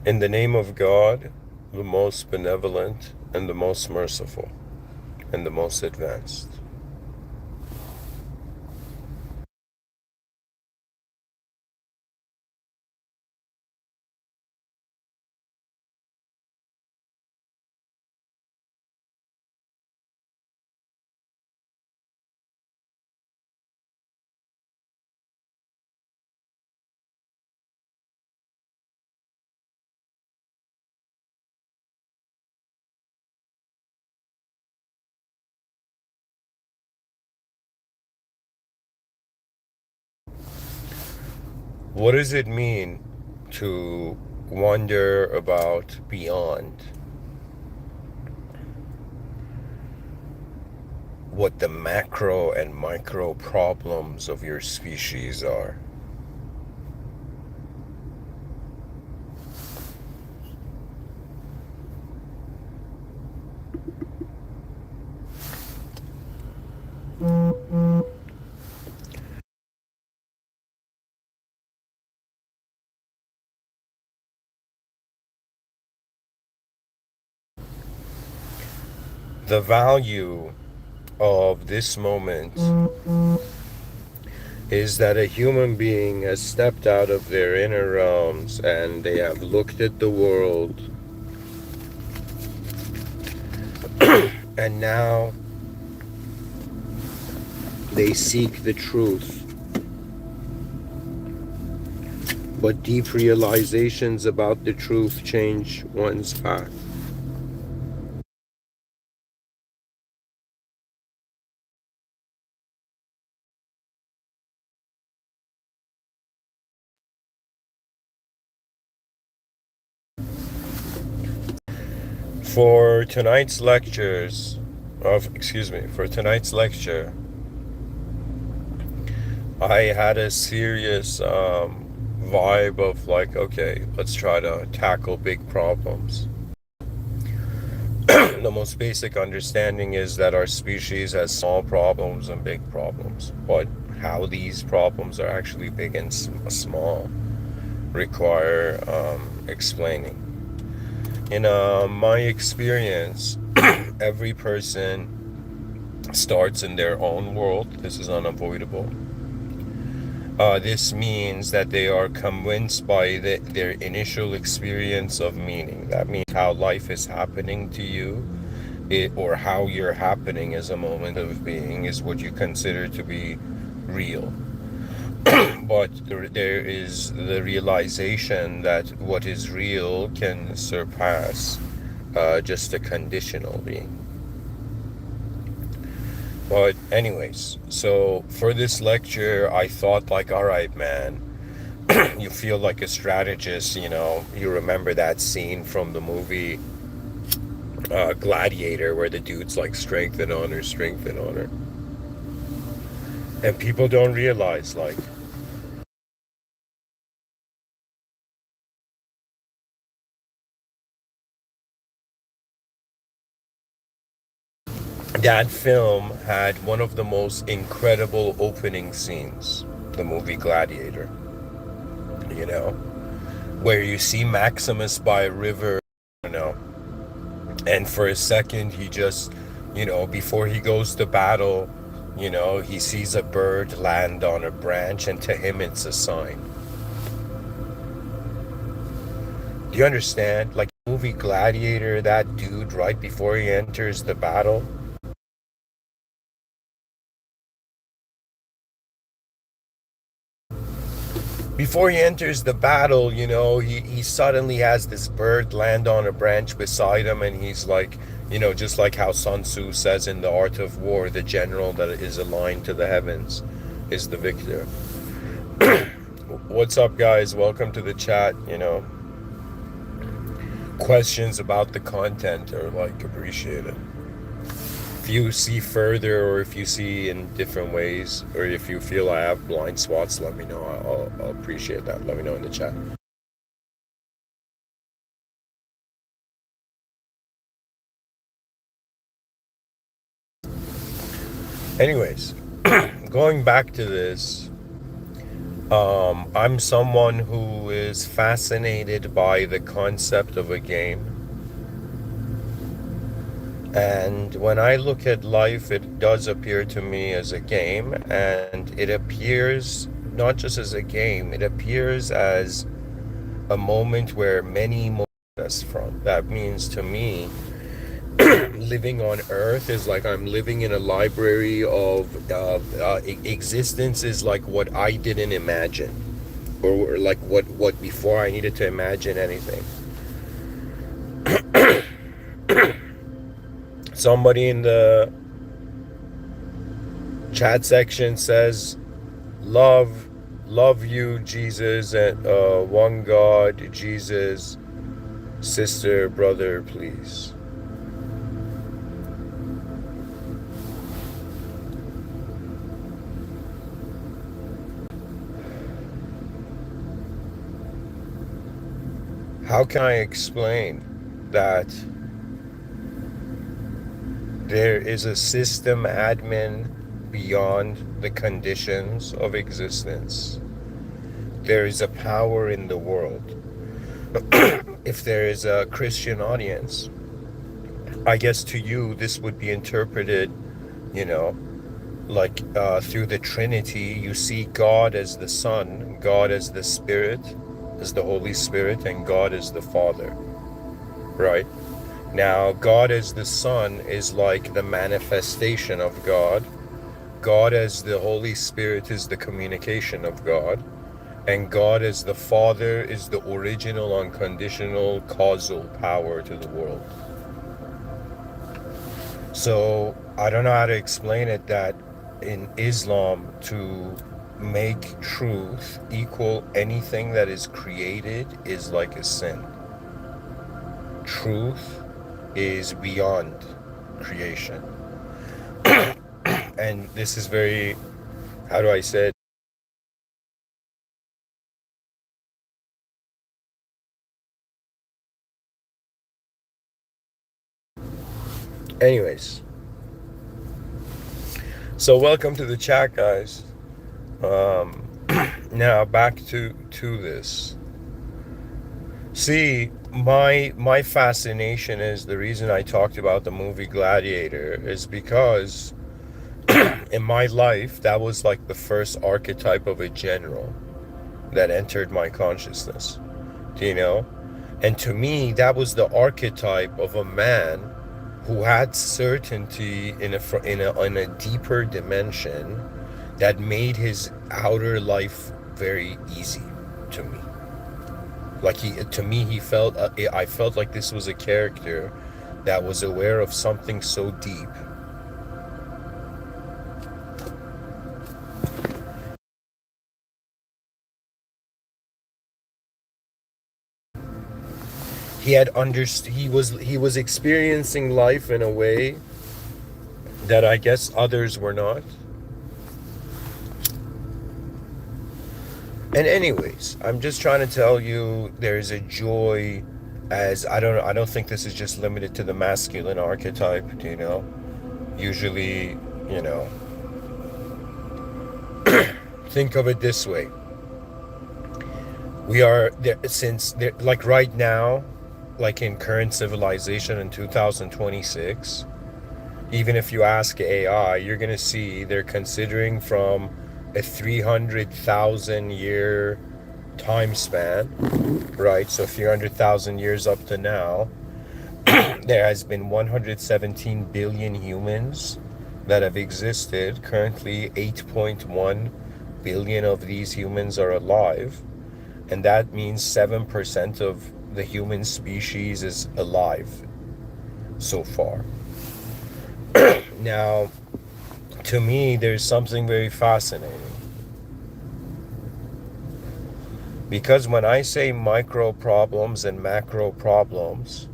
In the name of God, the most benevolent and the most merciful and the most advanced. What does it mean to wonder about beyond what the macro and micro problems of your species are? The value of this moment is that a human being has stepped out of their inner realms and they have looked at the world, and now they seek the truth. But deep realizations about the truth change one's path. For tonight's lectures, for tonight's lecture, I had a serious vibe of like, okay, let's try to tackle big problems. The most basic understanding is that our species has small problems and big problems, but how these problems are actually big and small require explaining. In my experience, every person starts in their own world. This is unavoidable. This means that they are convinced by their initial experience of meaning. That means how life is happening to you, or how you're happening as a moment of being, is what you consider to be real. But there is the realization that what is real can surpass just a conditional being. But anyways, so for this lecture, I thought like, all right, man, you feel like a strategist, you remember that scene from the movie Gladiator where the dude's like strength and honor, strength and honor. And people don't realize like that film had one of the most incredible opening scenes, the movie Gladiator, you know, where you see Maximus by a river, you know, and for a second he just, before he goes to battle, he sees a bird land on a branch, and to him it's a sign. Do you understand? Like movie Gladiator, that dude right before he enters the battle, he suddenly has this bird land on a branch beside him, and he's like, just like how Sun Tzu says in The Art of War, the general that is aligned to the heavens is the victor. What's up, guys? Welcome to the chat. Questions about the content are like appreciated. If you see further, or if you see in different ways, or if you feel I have blind spots, let me know. I'll appreciate that. Let me know in the chat. Anyways, going back to this, I'm someone who is fascinated by the concept of a game. And when I look at life, it does appear to me as a game, and it appears not just as a game, it appears as a moment where many moments us from. That means to me, living on Earth is like I'm living in a library of existence is like what I didn't imagine, or like what before I needed to imagine anything. Somebody in the chat section says, "Love, love you, Jesus, and one God, Jesus, sister, brother, please." How can I explain that there is a system admin beyond the conditions of existence? There is a power in the world. If there is a Christian audience, I guess to you this would be interpreted, you know, like through the Trinity. You see God as the Son, God as the Spirit, as the Holy Spirit, and God as the Father, right? Now, God as the Son is like the manifestation of God. God as the Holy Spirit is the communication of God. And God as the Father is the original, unconditional, causal power to the world. So, I don't know how to explain it that in Islam, to make truth equal anything that is created is like a sin. Truth is beyond creation. And this is very, how do I say it? Anyways, so welcome to the chat, guys. Now back to this. See, my fascination is the reason I talked about the movie Gladiator is because in my life that was like the first archetype of a general that entered my consciousness. Do you know? And to me, that was the archetype of a man who had certainty in a deeper dimension that made his outer life very easy to me. Like to me, I felt like this was a character that was aware of something so deep. He was experiencing life in a way that I guess others were not. And anyways, I'm just trying to tell you there's a joy, as I don't think this is just limited to the masculine archetype, you know. Usually, you know, think of it this way. We are there since there, like right now, like in current civilization in 2026, even if you ask AI, you're going to see they're considering from a 300,000 year time span, right? So 300,000 years up to now, there has been 117 billion humans that have existed. Currently, 8.1 billion of these humans are alive, and that means 7% of the human species is alive so far. Now, to me, there's something very fascinating. Because when I say micro problems and macro problems,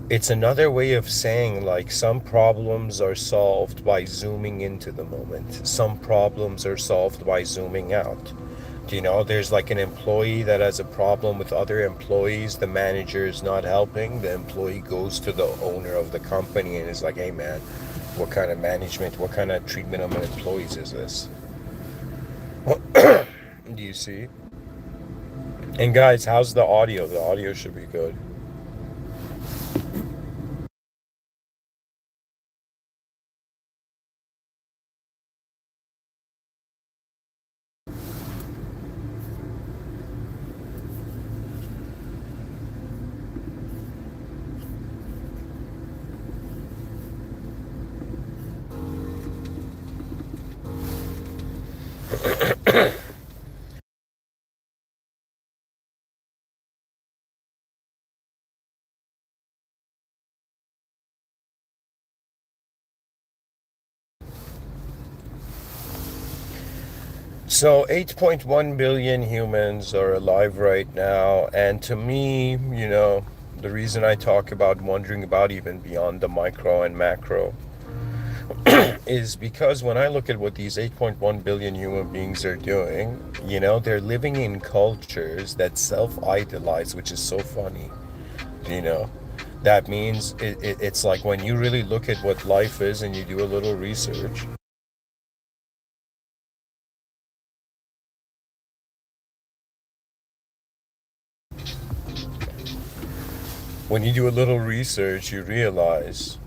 it's another way of saying like some problems are solved by zooming into the moment. Some problems are solved by zooming out. Do you know, there's like an employee that has a problem with other employees. The manager is not helping. The employee goes to the owner of the company and is like, hey man, what kind of management, what kind of treatment of my employees is this? Do you see? And guys, how's the audio? The audio should be good. So 8.1 billion humans are alive right now, and to me, the reason I talk about wondering about even beyond the micro and macro is because when I look at what these 8.1 billion human beings are doing, they're living in cultures that self-idolize, which is so funny, you know. That means it's like when you really look at what life is and you do a little research. When you do a little research, you realize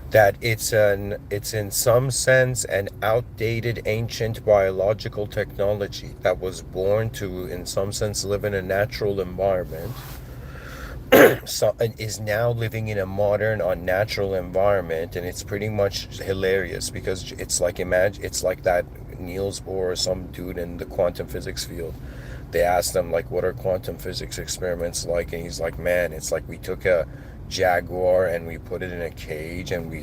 that it's in some sense an outdated ancient biological technology that was born to in some sense live in a natural environment, so and is now living in a modern unnatural environment. And it's pretty much hilarious because it's like, imagine, it's like that Niels Bohr or some dude in the quantum physics field. They asked him like, what are quantum physics experiments like, and he's like, man, it's like we took a jaguar and we put it in a cage, and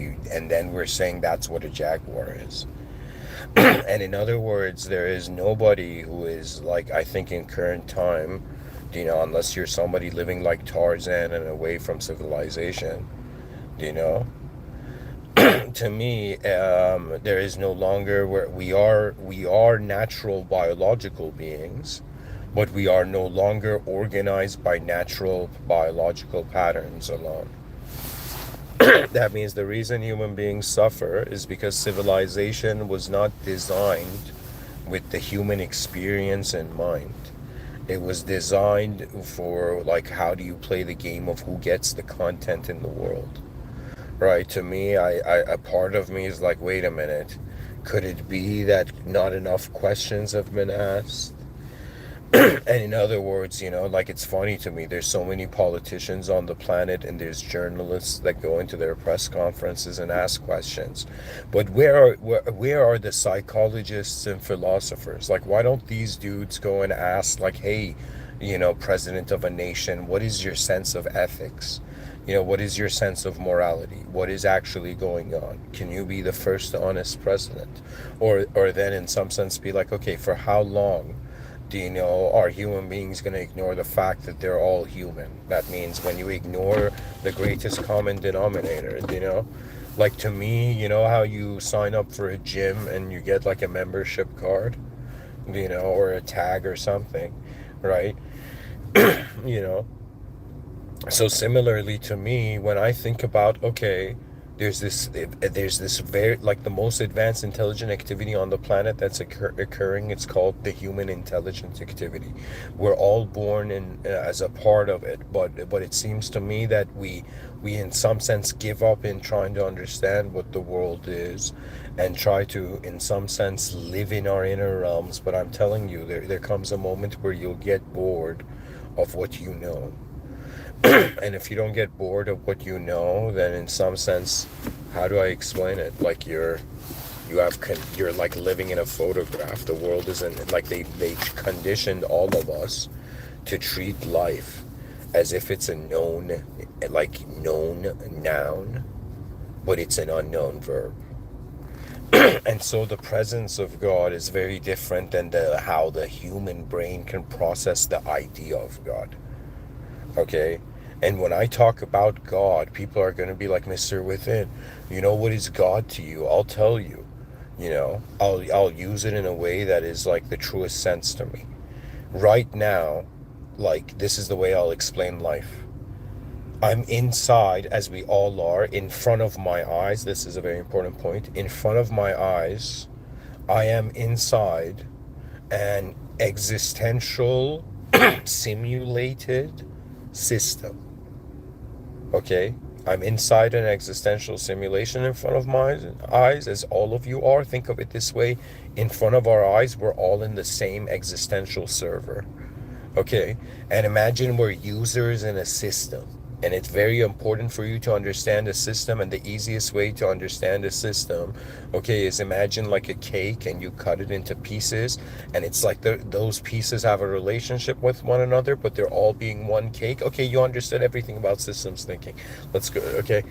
then we're saying that's what a jaguar is. And in other words, there is nobody who is like, I think in current time, unless you're somebody living like Tarzan and away from civilization, you know, to me, there is no longer where we are natural biological beings, but we are no longer organized by natural biological patterns alone. That means the reason human beings suffer is because civilization was not designed with the human experience in mind. It was designed for, like, how do you play the game of who gets the content in the world? Right? To me, a part of me is like, wait a minute, could it be that not enough questions have been asked? And in other words, like, it's funny to me. There's so many politicians on the planet, and there's journalists that go into their press conferences and ask questions. But where are the psychologists and philosophers? Like, why don't these dudes go and ask, like, hey, president of a nation, what is your sense of ethics? What is your sense of morality? What is actually going on? Can you be the first honest president? Or then in some sense be like, okay, for how long? Are human beings going to ignore the fact that they're all human? That means when you ignore the greatest common denominator, like, to me, how you sign up for a gym and you get like a membership card, or a tag or something, right? you know so similarly to me, when I think about, okay, there's this very, like, the most advanced intelligent activity on the planet that's occurring, it's called the human intelligence activity. We're all born in as a part of it, but it seems to me that we in some sense give up in trying to understand what the world is, and try to in some sense live in our inner realms. But I'm telling you, there comes a moment where you'll get bored of what you know. And if you don't get bored of what you know, then in some sense, how do I explain it? Like, you're like living in a photograph. The world isn't like, they conditioned all of us to treat life as if it's a known, like, known noun, but it's an unknown verb. And so the presence of God is very different than how the human brain can process the idea of God. Okay? And when I talk about God, people are going to be like, Mr. Within, what is God to you? I'll tell you. I'll use it in a way that is like the truest sense to me. Right now, like, this is the way I'll explain life. I'm inside, as we all are, in front of my eyes. This is a very important point. In front of my eyes, I am inside an existential simulated system. Okay? I'm inside an existential simulation in front of my eyes, as all of you are. Think of it this way: in front of our eyes, we're all in the same existential server. Okay, and imagine we're users in a system. And it's very important for you to understand a system. And the easiest way to understand a system, okay, is imagine like a cake and you cut it into pieces. And it's like those pieces have a relationship with one another, but they're all being one cake. Okay, you understood everything about systems thinking. Let's go, okay?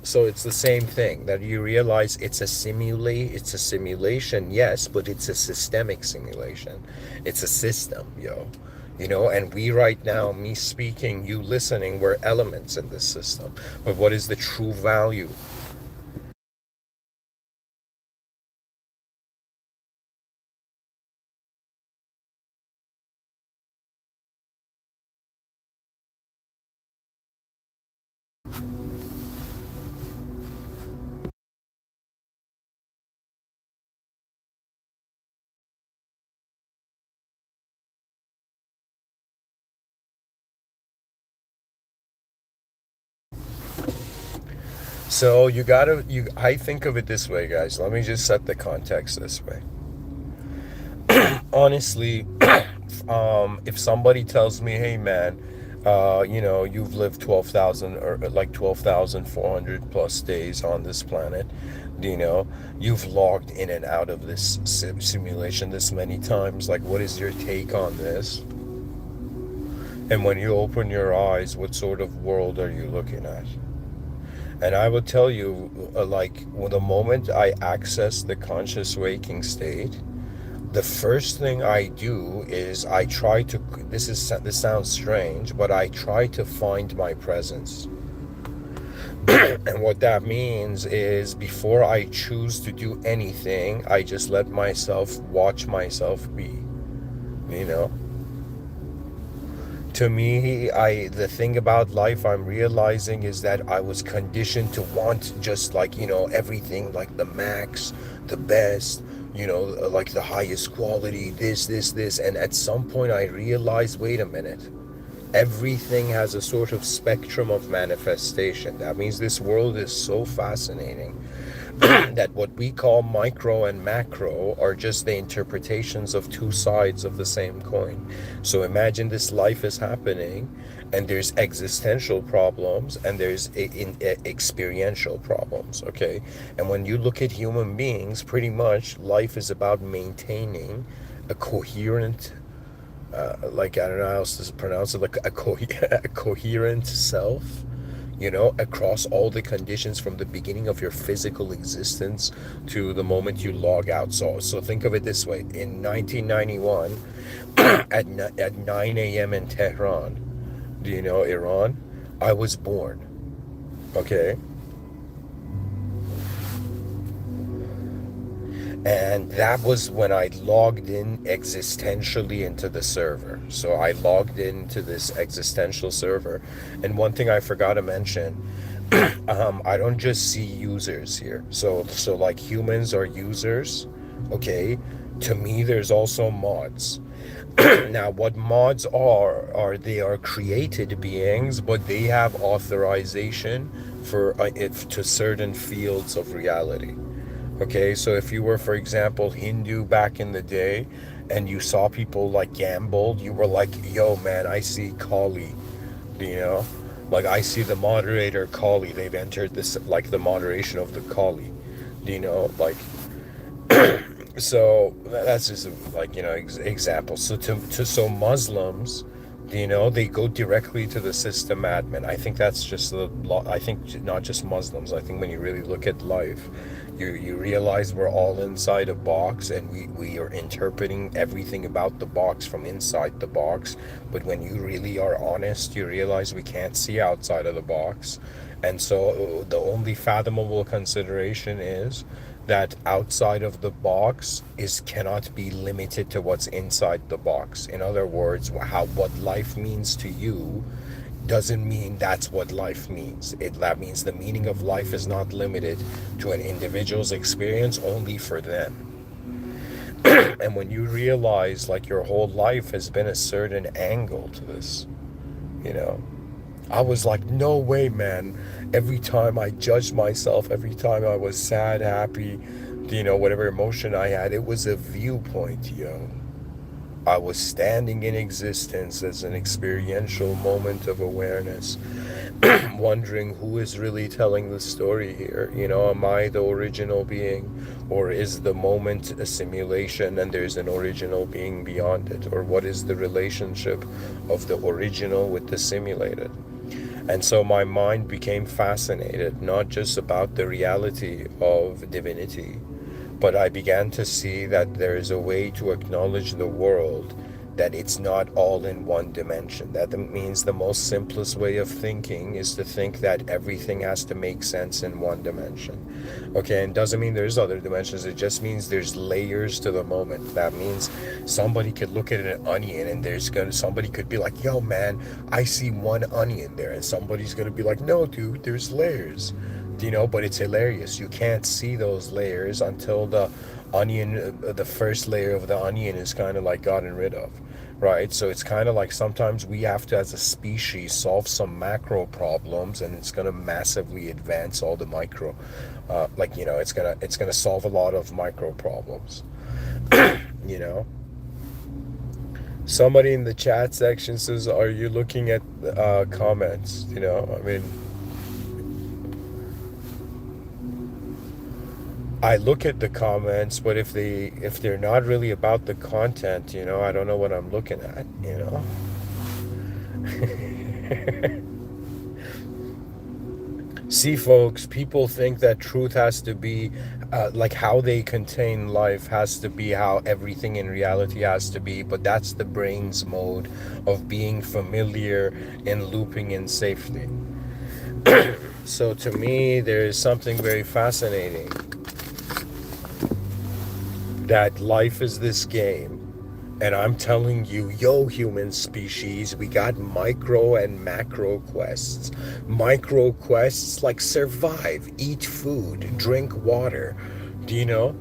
So it's the same thing that you realize it's a simulation, yes, but it's a systemic simulation. It's a system, and we right now, me speaking, you listening, we're elements in this system. But what is the true value? So I think of it this way, guys. Let me just set the context this way. Honestly, if somebody tells me, hey man, you've lived 12,000 or like 12,400 plus days on this planet, you know, you've logged in and out of this simulation this many times. Like, what is your take on this? And when you open your eyes, what sort of world are you looking at? And I will tell you, the moment I access the conscious waking state, the first thing I do is I try to, this sounds strange, but I try to find my presence. And what that means is before I choose to do anything, I just let myself watch myself be, you know. To me, the thing about life I'm realizing is that I was conditioned to want just everything like the max, the best, like the highest quality, this, and at some point I realized, wait a minute, everything has a sort of spectrum of manifestation. That means this world is so fascinating that what we call micro and macro are just the interpretations of two sides of the same coin. So imagine this life is happening, and there's existential problems and there's experiential problems, okay? And when you look at human beings, pretty much life is about maintaining a coherent like I don't know how else to pronounce it, like a coherent self, across all the conditions from the beginning of your physical existence to the moment you log out. So think of it this way: in 1991, at 9 a.m. in Tehran, do you know Iran? I was born. Okay. And that was when I logged in existentially into the server. So I logged into this existential server. And one thing I forgot to mention, I don't just see users here. So like humans are users, okay? To me, there's also mods. Now, what mods are they are created beings, but they have authorization for it to certain fields of reality. Okay, so if you were, for example, Hindu back in the day and you saw people like gambled, you were like, yo, man, I see Kali, you know? Like, I see the moderator Kali. They've entered this, like, the moderation of the Kali, Like, so that's just like, example. So Muslims, they go directly to the system admin. I think that's just I think not just Muslims. I think when you really look at life, you realize we're all inside a box, and we are interpreting everything about the box from inside the box. But when you really are honest, you realize we can't see outside of the box. And so the only fathomable consideration is that outside of the box is cannot be limited to what's inside the box. In other words, what life means to you doesn't mean that's what life means. That means the meaning of life is not limited to an individual's experience only for them. And when you realize like your whole life has been a certain angle to this, you know, I was like, no way, man. Every time I judged myself, every time I was sad, happy, whatever emotion I had, it was a viewpoint, yo. I was standing in existence as an experiential moment of awareness, wondering who is really telling the story here. Am I the original being? Or is the moment a simulation and there's an original being beyond it? Or what is the relationship of the original with the simulated? And so my mind became fascinated, not just about the reality of divinity, but I began to see that there is a way to acknowledge the world, that it's not all in one dimension. That means the most simplest way of thinking is to think that everything has to make sense in one dimension. Okay, and doesn't mean there's other dimensions. It just means there's layers to the moment. That means somebody could look at an onion and somebody could be like, yo man, I see one onion there. And somebody's gonna be like, no dude, there's layers. But it's hilarious. You can't see those layers until the first layer of the onion is kind of like gotten rid of, right? So it's kind of like sometimes we have to, as a species, solve some macro problems, and it's going to massively advance all the micro. It's gonna solve a lot of micro problems. you know. Somebody in the chat section says, "Are you looking at comments?" I mean, I look at the comments, but if they're not really about the content, I don't know what I'm looking at. See, folks, people think that truth has to be like how they contain life has to be how everything in reality has to be, but that's the brain's mode of being familiar and looping in safety. So to me, there is something very fascinating, that life is this game, and I'm telling you, yo, human species, we got micro and macro quests. Micro quests like survive, eat food, drink water. Do you know,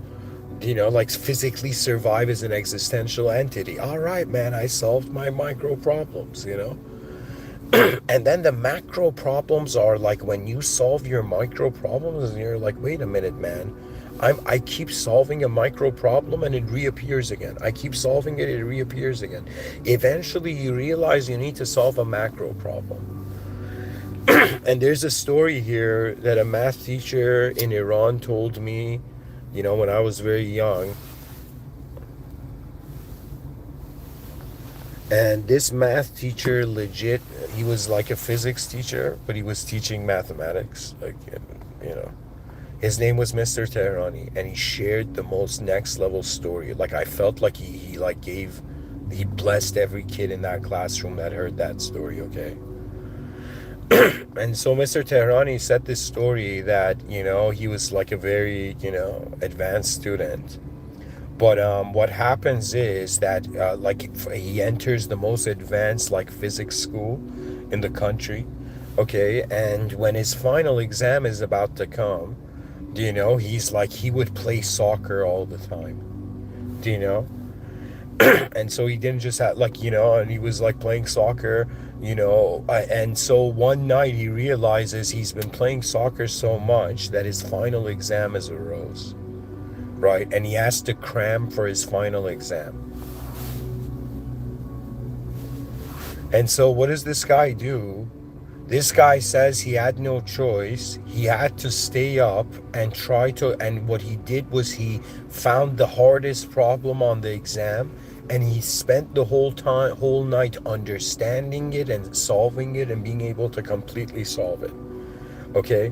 like physically survive as an existential entity. All right, man, I solved my micro problems, And then the macro problems are like when you solve your micro problems and you're like, wait a minute, man. I keep solving a micro problem and it reappears again. I keep solving it, it reappears again. Eventually you realize you need to solve a macro problem. And there's a story here that a math teacher in Iran told me, when I was very young. And this math teacher, legit, he was like a physics teacher, but he was teaching mathematics, His name was Mr. Teherani, and he shared the most next level story. Like, I felt like he blessed every kid in that classroom that heard that story, okay? And so Mr. Teherani said this story that, he was like a very, advanced student. But what happens is that he enters the most advanced physics school in the country, okay? And when his final exam is about to come, he's like, he would play soccer all the time, and so he didn't just have and he was like playing soccer, and so one night he realizes he's been playing soccer so much that his final exam is arose, right? And he has to cram for his final exam. And so what does this guy do? This guy says he had no choice. He had to stay up and and what he did was he found the hardest problem on the exam, and he spent the whole night understanding it and solving it and being able to completely solve it. Okay?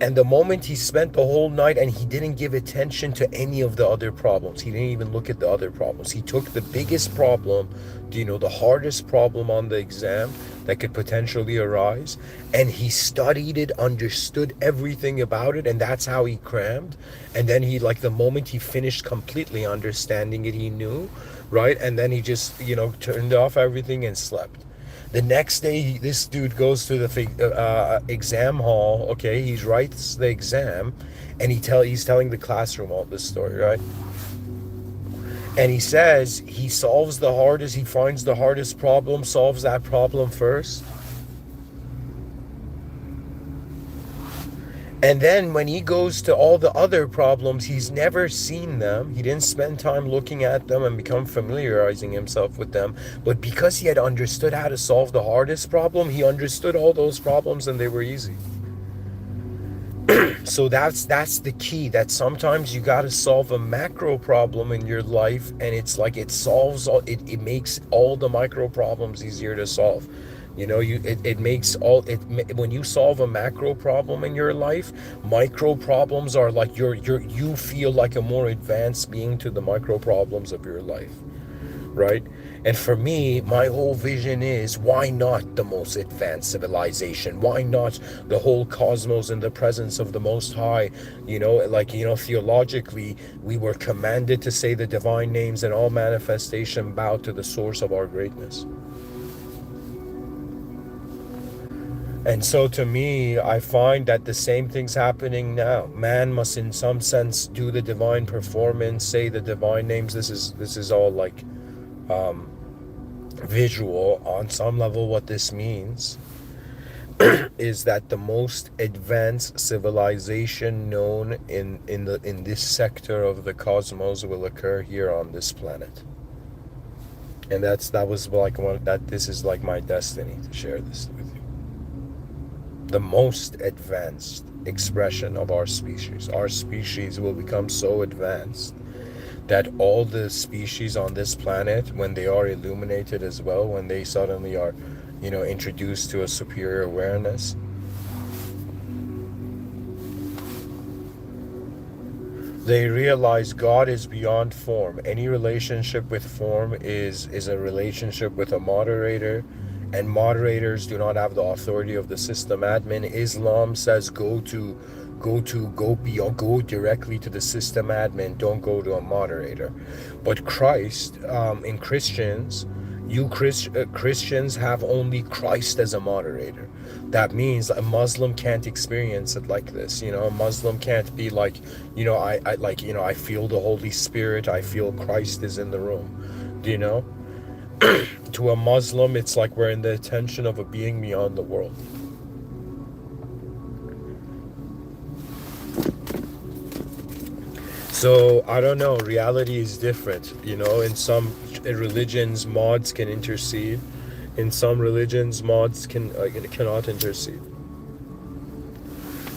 And the moment he spent the whole night and he didn't give attention to any of the other problems, he didn't even look at the other problems. He took the biggest problem, the hardest problem on the exam that could potentially arise, and he studied it, understood everything about it, and that's how he crammed. And then he, the moment he finished completely understanding it, he knew, right? And then he just, turned off everything and slept. The next day, this dude goes to the exam hall. Okay, he writes the exam, and he's telling the classroom all this story, right? And he says he finds the hardest problem, solves that problem first. And then when he goes to all the other problems, he's never seen them. He didn't spend time looking at them and become familiarizing himself with them. But because he had understood how to solve the hardest problem, he understood all those problems and they were easy. So that's the key, that sometimes you got to solve a macro problem in your life, and it's like it makes all the micro problems easier to solve. It makes when you solve a macro problem in your life, micro problems are like you feel like a more advanced being to the micro problems of your life, right? And for me, my whole vision is, why not the most advanced civilization? Why not the whole cosmos in the presence of the Most High? Theologically, we were commanded to say the divine names, and all manifestation bow to the source of our greatness. And so to me, I find that the same thing's happening now. Man must in some sense do the divine performance, say the divine names. This is all like visual on some level. What this means is that the most advanced civilization known in this sector of the cosmos will occur here on this planet. And that was like this is like my destiny to share this with you. The most advanced expression of our species. Our species will become so advanced that all the species on this planet, when they are illuminated as well, when they suddenly are, introduced to a superior awareness, they realize God is beyond form. Any relationship with form is a relationship with a moderator, and moderators do not have the authority of the system admin. Islam says go directly to the system admin, don't go to a moderator. But Christ, in Christians, Christians have only Christ as a moderator. That means a Muslim can't experience it like this. A Muslim can't be like, I feel the Holy Spirit, I feel Christ is in the room. Do you know? To a Muslim, it's like we're in the attention of a being beyond the world. So I don't know, reality is different. In some religions, mods can intercede. In some religions, mods cannot intercede.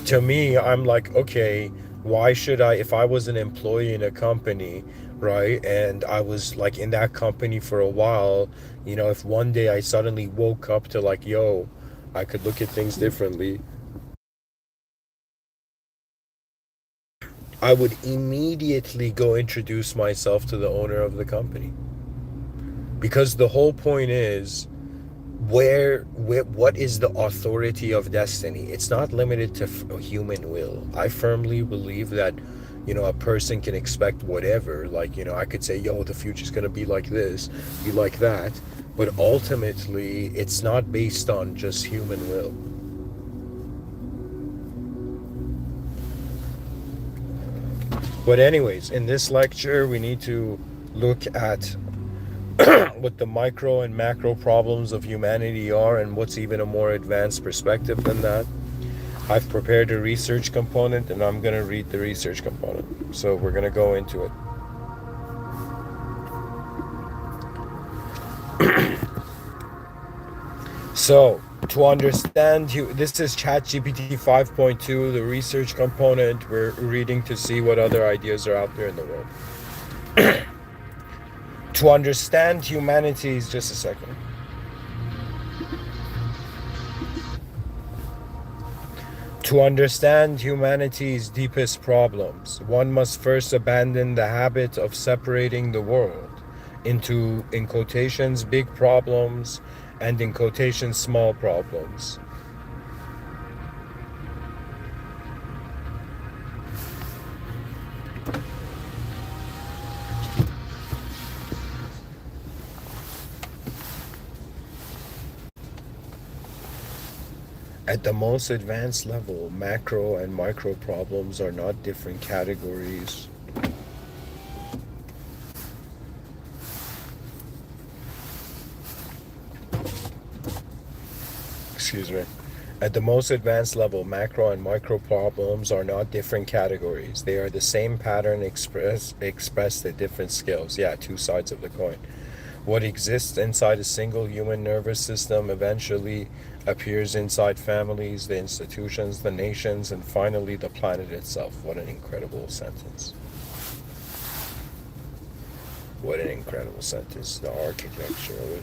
To me, I'm like, okay, why should I, if I was an employee in a company, right, and I was like in that company for a while, if one day I suddenly woke up to like, yo, I could look at things differently, I would immediately go introduce myself to the owner of the company. Because the whole point is, what is the authority of destiny? It's not limited to human will. I firmly believe that, a person can expect whatever. Like, I could say, yo, the future's going to be like this, be like that. But ultimately, it's not based on just human will. But anyways, in this lecture, we need to look at what the micro and macro problems of humanity are, and what's even a more advanced perspective than that. I've prepared a research component, and I'm going to read the research component. So we're going to go into it. So, to understand, this is ChatGPT 5.2, the research component. We're reading to see what other ideas are out there in the world. To understand humanity's, just a second. To understand humanity's deepest problems, one must first abandon the habit of separating the world into, in quotations, big problems, and in quotations, small problems. At the most advanced level, macro and micro problems are not different categories. Excuse me. At the most advanced level, macro and micro problems are not different categories. They are the same pattern expressed at different scales. Yeah, two sides of the coin. What exists inside a single human nervous system eventually appears inside families, the institutions, the nations, and finally the planet itself. What an incredible sentence. What an incredible sentence. The architecture of it.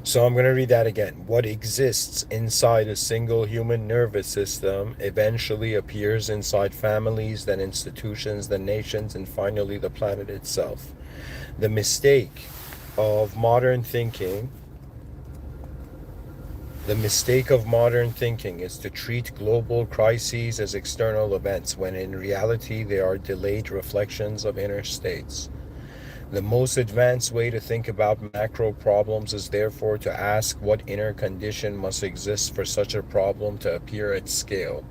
So I'm going to read that again. What exists inside a single human nervous system eventually appears inside families, then institutions, then nations, and finally the planet itself. The mistake of modern thinking, the mistake of modern thinking is to treat global crises as external events when in reality they are delayed reflections of inner states. The most advanced way to think about macro problems is therefore to ask what inner condition must exist for such a problem to appear at scale.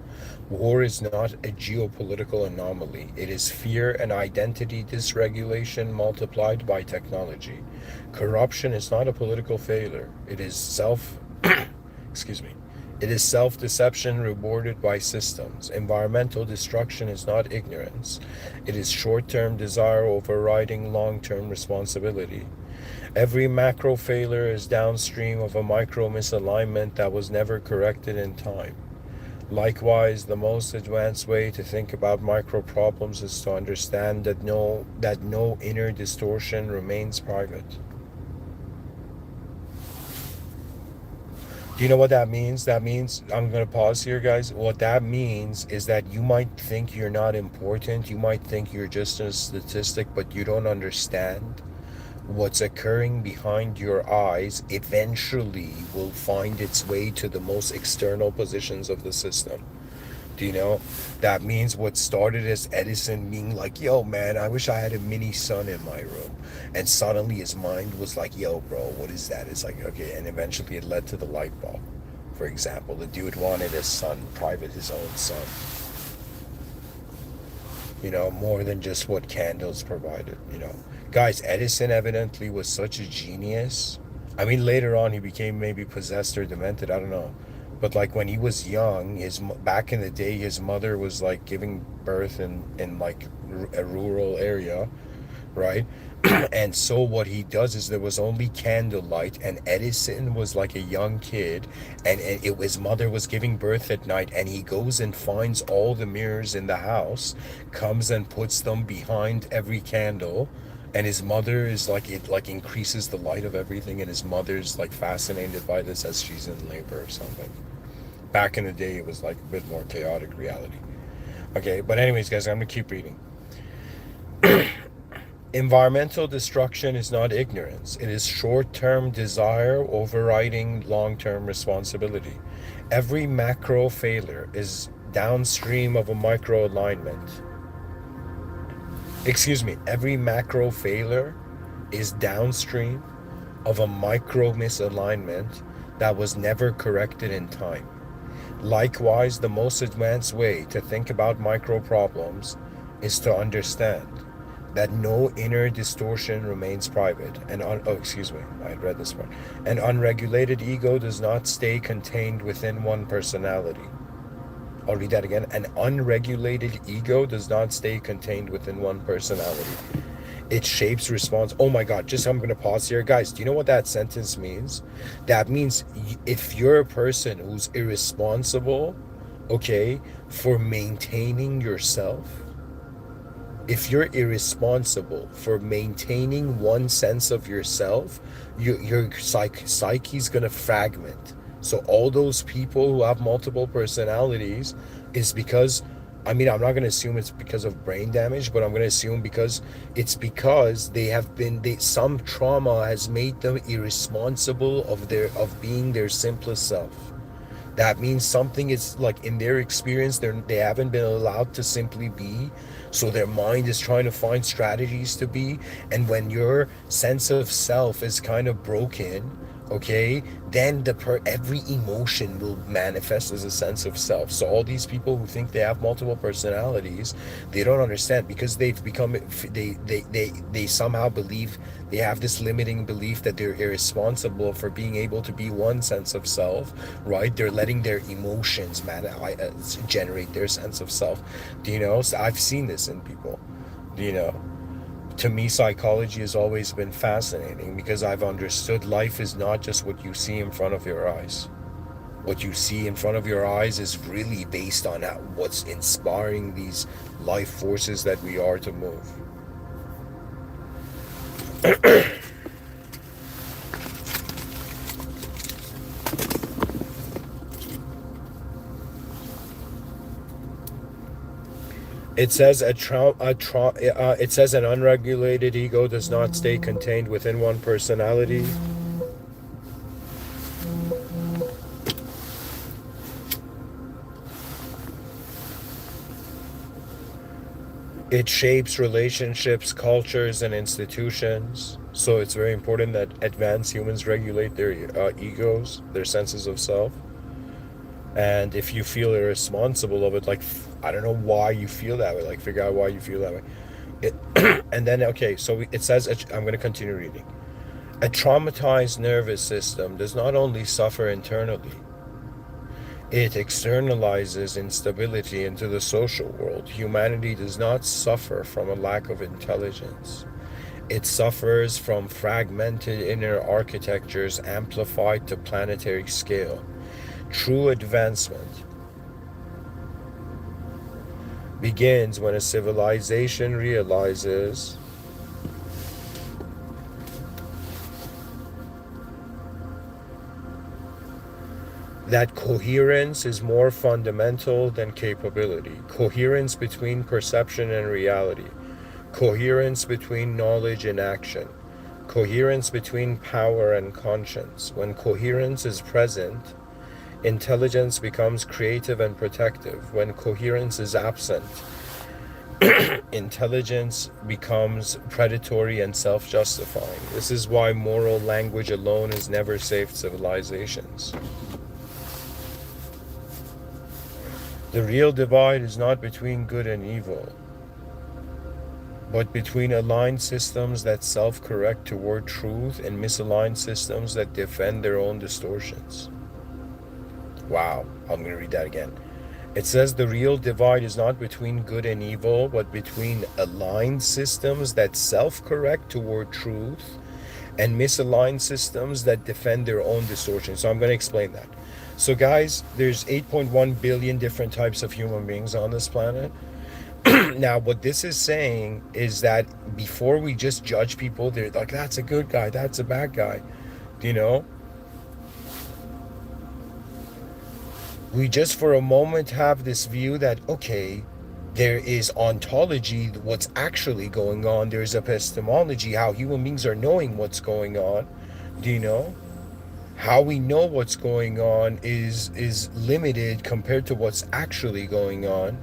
War is not a geopolitical anomaly. It is fear and identity dysregulation multiplied by technology. Corruption is not a political failure. It is excuse me. It is self-deception rewarded by systems. Environmental destruction is not ignorance. It is short-term desire overriding long-term responsibility. Every macro failure is downstream of a micro misalignment that was never corrected in time. Likewise, the most advanced way to think about micro problems is to understand that no inner distortion remains private. Do you know what that means? That means, I'm going to pause here, guys. What that means is that you might think you're not important. You might think you're just a statistic, but you don't understand what's occurring behind your eyes eventually will find its way to the most external positions of the system. Do you know? That means what started as Edison being like, yo, man, I wish I had a mini sun in my room. And suddenly his mind was like, yo, bro, what is that? It's like, okay. And eventually it led to the light bulb. For example, the dude wanted his son, private his own son. You know, more than just what candles provided, you know. Guys, Edison evidently was such a genius. I mean, later on he became maybe possessed or demented, I don't know. But like when he was young, back in the day, his mother was like giving birth in like a rural area, right? And so what he does is there was only candlelight, and Edison was like a young kid, and his mother was giving birth at night, and he goes and finds all the mirrors in the house, comes and puts them behind every candle, and his mother is like, it like increases the light of everything, and his mother's like fascinated by this as she's in labor or something. Back in the day, it was like a bit more chaotic reality. Okay, but anyways, guys, I'm gonna keep reading. Environmental destruction is not ignorance. It is short-term desire overriding long-term responsibility. Every macro failure is downstream of a micro alignment. Excuse me, every macro failure is downstream of a micro misalignment that was never corrected in time. Likewise, the most advanced way to think about micro problems is to understand that no inner distortion remains private. Excuse me, I had read this one. An unregulated ego does not stay contained within one personality. I'll read that again. An unregulated ego does not stay contained within one personality. It shapes response. Oh my God, I'm going to pause here. Guys, do you know what that sentence means? That means if you're a person who's irresponsible, okay, for maintaining yourself, if you're irresponsible for maintaining one sense of yourself, your psyche's gonna fragment. So all those people who have multiple personalities is because I mean, I'm not going to assume it's because of brain damage, but I'm going to assume because they have been some trauma has made them irresponsible of being their simplest self. That means something is like in their experience, they haven't been allowed to simply be. So their mind is trying to find strategies to be. And when your sense of self is kind of broken, okay, then every emotion will manifest as a sense of self. So all these people who think they have multiple personalities, they don't understand because they've become they somehow believe they have this limiting belief that they're irresponsible for being able to be one sense of self, right? They're letting their emotions generate their sense of self. Do you know? So I've seen this in people. Do you know? To me, psychology has always been fascinating because I've understood life is not just what you see in front of your eyes. What you see in front of your eyes is really based on what's inspiring these life forces that we are to move. It says it says an unregulated ego does not stay contained within one personality. It shapes relationships, cultures, and institutions. So it's very important that advanced humans regulate their egos, their senses of self. And if you feel irresponsible of it, like, I don't know why you feel that way, like figure out why you feel that way. And then, okay, so it says, I'm going to continue reading. A traumatized nervous system does not only suffer internally, it externalizes instability into the social world. Humanity does not suffer from a lack of intelligence. It suffers from fragmented inner architectures amplified to planetary scale. True advancement begins when a civilization realizes that coherence is more fundamental than capability. Coherence between perception and reality. Coherence between knowledge and action. Coherence between power and conscience. When coherence is present, intelligence becomes creative and protective. When coherence is absent, intelligence becomes predatory and self-justifying. This is why moral language alone has never saved civilizations. The real divide is not between good and evil, but between aligned systems that self-correct toward truth and misaligned systems that defend their own distortions. Wow, I'm going to read that again. It says the real divide is not between good and evil, but between aligned systems that self-correct toward truth and misaligned systems that defend their own distortions. So I'm going to explain that. So guys, there's 8.1 billion different types of human beings on this planet. Now, what this is saying is that before we just judge people, they're like, that's a good guy, that's a bad guy, you know? We just for a moment have this view that, okay, there is ontology, what's actually going on. There's epistemology, how human beings are knowing what's going on, do you know? How we know what's going on is limited compared to what's actually going on.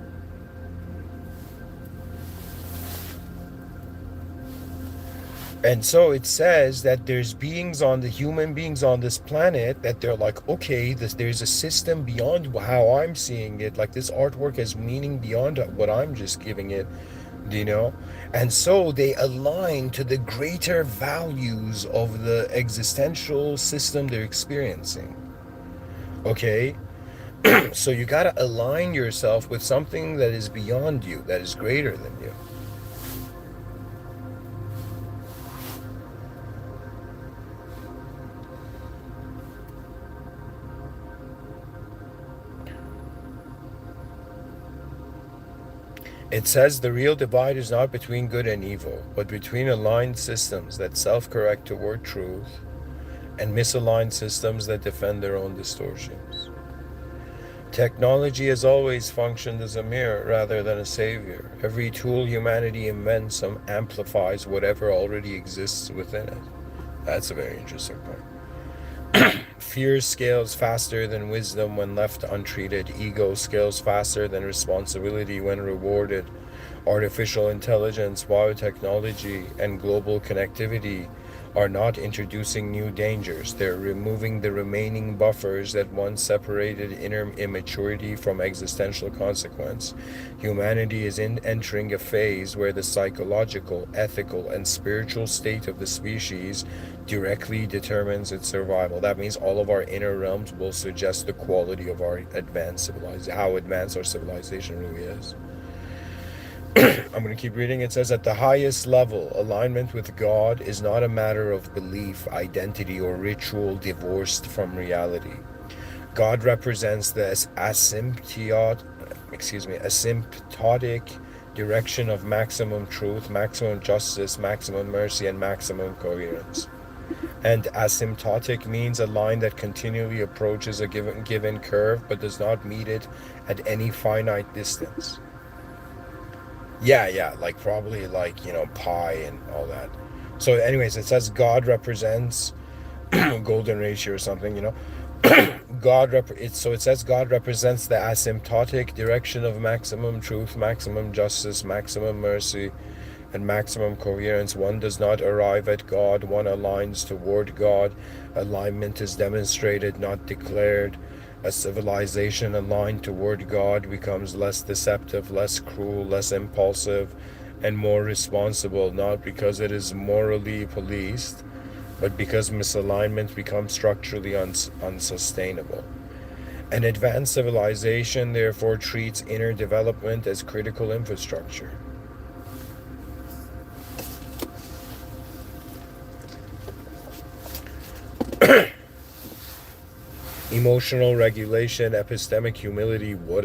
And so it says that there's human beings on this planet that they're like, okay, there's a system beyond how I'm seeing it. Like this artwork has meaning beyond what I'm just giving it, you know? And so they align to the greater values of the existential system they're experiencing. Okay? So you got to align yourself with something that is beyond you, that is greater than you. It says the real divide is not between good and evil, but between aligned systems that self-correct toward truth and misaligned systems that defend their own distortions. Technology has always functioned as a mirror rather than a savior. Every tool humanity invents amplifies whatever already exists within it. That's a very interesting point. Fear scales faster than wisdom when left untreated. Ego scales faster than responsibility when rewarded. Artificial intelligence, biotechnology, and global connectivity are not introducing new dangers. They're removing the remaining buffers that once separated inner immaturity from existential consequence. Humanity is entering a phase where the psychological, ethical, and spiritual state of the species directly determines its survival. That means all of our inner realms will suggest the quality of our advanced civilization, how advanced our civilization really is. I'm going to keep reading. It says, at the highest level, alignment with God is not a matter of belief, identity, or ritual divorced from reality. God represents the asymptotic direction of maximum truth, maximum justice, maximum mercy, and maximum coherence. And asymptotic means a line that continually approaches a given curve but does not meet it at any finite distance. Yeah, like probably like, pi and all that. So anyways, it says God represents golden ratio or something, so it says God represents the asymptotic direction of maximum truth, maximum justice, maximum mercy, and maximum coherence. One does not arrive at God, one aligns toward God. Alignment is demonstrated, not declared. A civilization aligned toward God becomes less deceptive, less cruel, less impulsive, and more responsible, not because it is morally policed, but because misalignment becomes structurally unsustainable. An advanced civilization therefore treats inner development as critical infrastructure. Emotional regulation, epistemic humility. What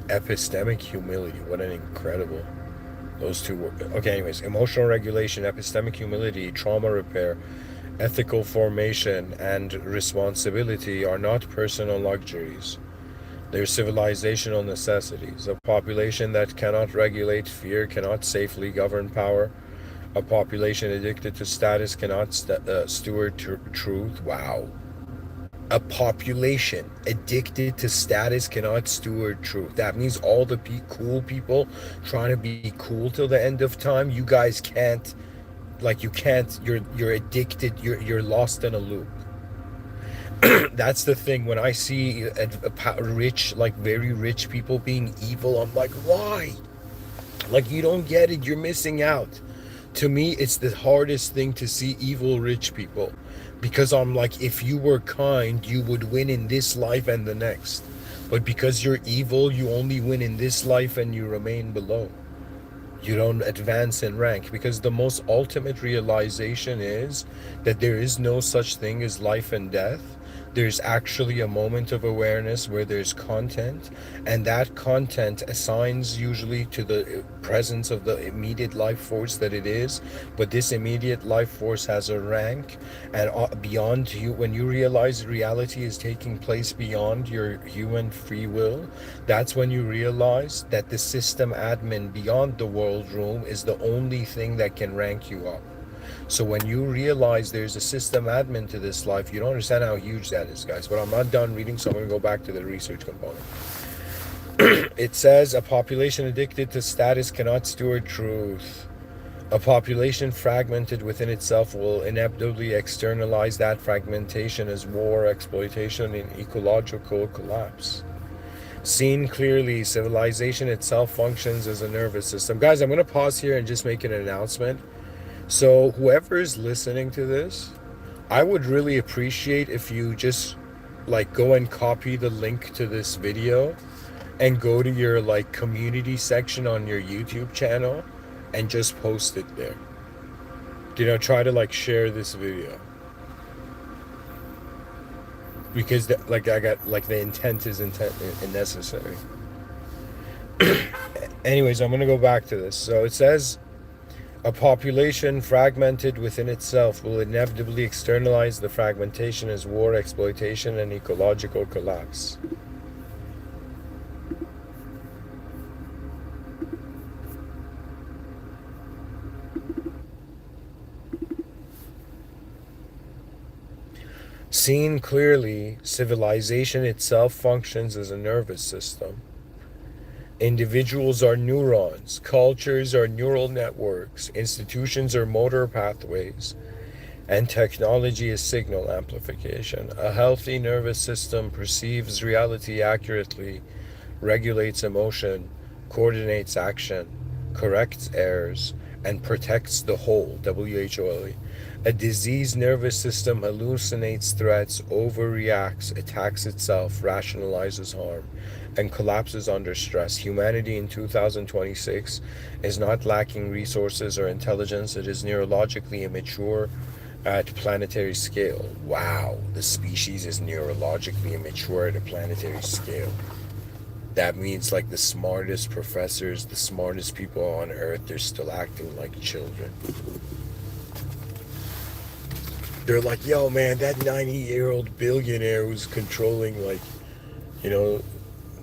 epistemic humility. What an incredible, those two words. Okay, anyways, emotional regulation, epistemic humility, trauma repair, ethical formation, and responsibility are not personal luxuries. They're civilizational necessities. A population that cannot regulate fear cannot safely govern power. A population addicted to status cannot steward truth. Wow. A population addicted to status cannot steward truth. That means all the cool people trying to be cool till the end of time, you guys can't, you're addicted, you're lost in a loop. That's the thing. When I see rich, very rich people being evil, I'm like, why? Like, you don't get it, you're missing out. To me, it's the hardest thing to see evil rich people, because I'm like, if you were kind, you would win in this life and the next. But because you're evil, you only win in this life and you remain below. You don't advance in rank, because the most ultimate realization is that there is no such thing as life and death. There's actually a moment of awareness where there's content, and that content assigns usually to the presence of the immediate life force that it is. But this immediate life force has a rank, and beyond you, when you realize reality is taking place beyond your human free will, that's when you realize that the system admin beyond the world room is the only thing that can rank you up. So when you realize there's a system admin to this life, you don't understand how huge that is, guys. But I'm not done reading, so I'm going to go back to the research component. It says, a population addicted to status cannot steward truth. A population fragmented within itself will inevitably externalize that fragmentation as war, exploitation, and ecological collapse. Seen clearly, civilization itself functions as a nervous system. Guys, I'm going to pause here and just make an announcement. So whoever is listening to this, I would really appreciate if you just go and copy the link to this video and go to your community section on your YouTube channel and just post it there. Try to share this video, because the intent is necessary. Anyways, I'm gonna go back to this. So it says, a population fragmented within itself will inevitably externalize the fragmentation as war, exploitation, and ecological collapse. Seen clearly, civilization itself functions as a nervous system. Individuals are neurons, cultures are neural networks, institutions are motor pathways, and technology is signal amplification. A healthy nervous system perceives reality accurately, regulates emotion, coordinates action, corrects errors, and protects the whole, WHOLE. A diseased nervous system hallucinates threats, overreacts, attacks itself, rationalizes harm, and collapses under stress. Humanity in 2026 is not lacking resources or intelligence, it is neurologically immature at planetary scale. Wow, the species is neurologically immature at a planetary scale. That means like the smartest professors, the smartest people on earth, they're still acting like children. They're like, yo man, that 90-year-old billionaire who's controlling like, you know,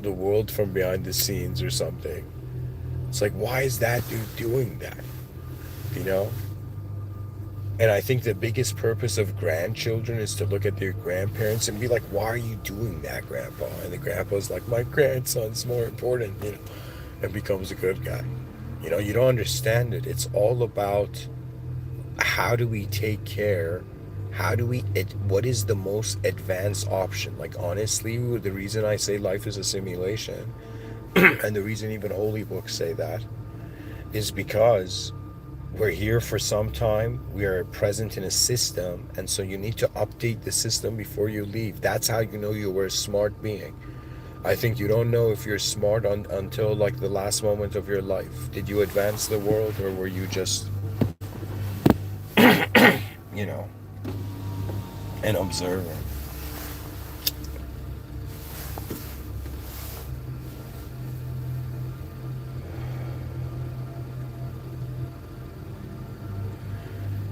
the world from behind the scenes or something. It's like, why is that dude doing that? You know? And I think the biggest purpose of grandchildren is to look at their grandparents and be like, why are you doing that, grandpa? And the grandpa's like, my grandson's more important, you know, and becomes a good guy. You know, you don't understand it. It's all about how do we take care, what is the most advanced option? Like, honestly, the reason I say life is a simulation, and the reason even holy books say that, is because we're here for some time, we are present in a system, and so you need to update the system before you leave. That's how you know you were a smart being. I think you don't know if you're smart until like the last moment of your life. Did you advance the world, or were you just, you know, an observer?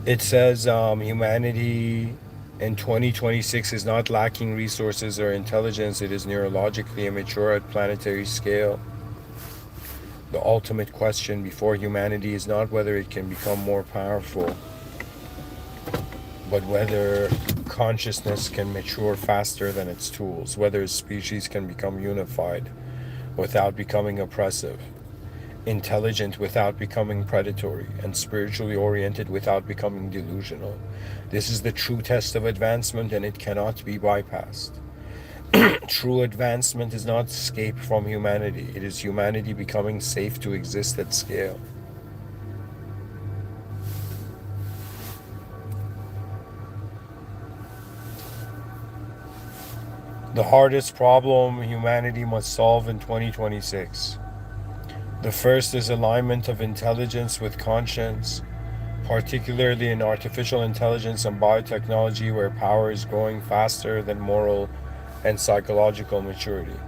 It says humanity in 2026 is not lacking resources or intelligence. It is neurologically immature at planetary scale. The ultimate question before humanity is not whether it can become more powerful, but whether consciousness can mature faster than its tools, whether a species can become unified without becoming oppressive, intelligent without becoming predatory, and spiritually oriented without becoming delusional. This is the true test of advancement, and it cannot be bypassed. True advancement is not escape from humanity. It is humanity becoming safe to exist at scale. The hardest problem humanity must solve in 2026. The first is alignment of intelligence with conscience, particularly in artificial intelligence and biotechnology, where power is growing faster than moral and psychological maturity.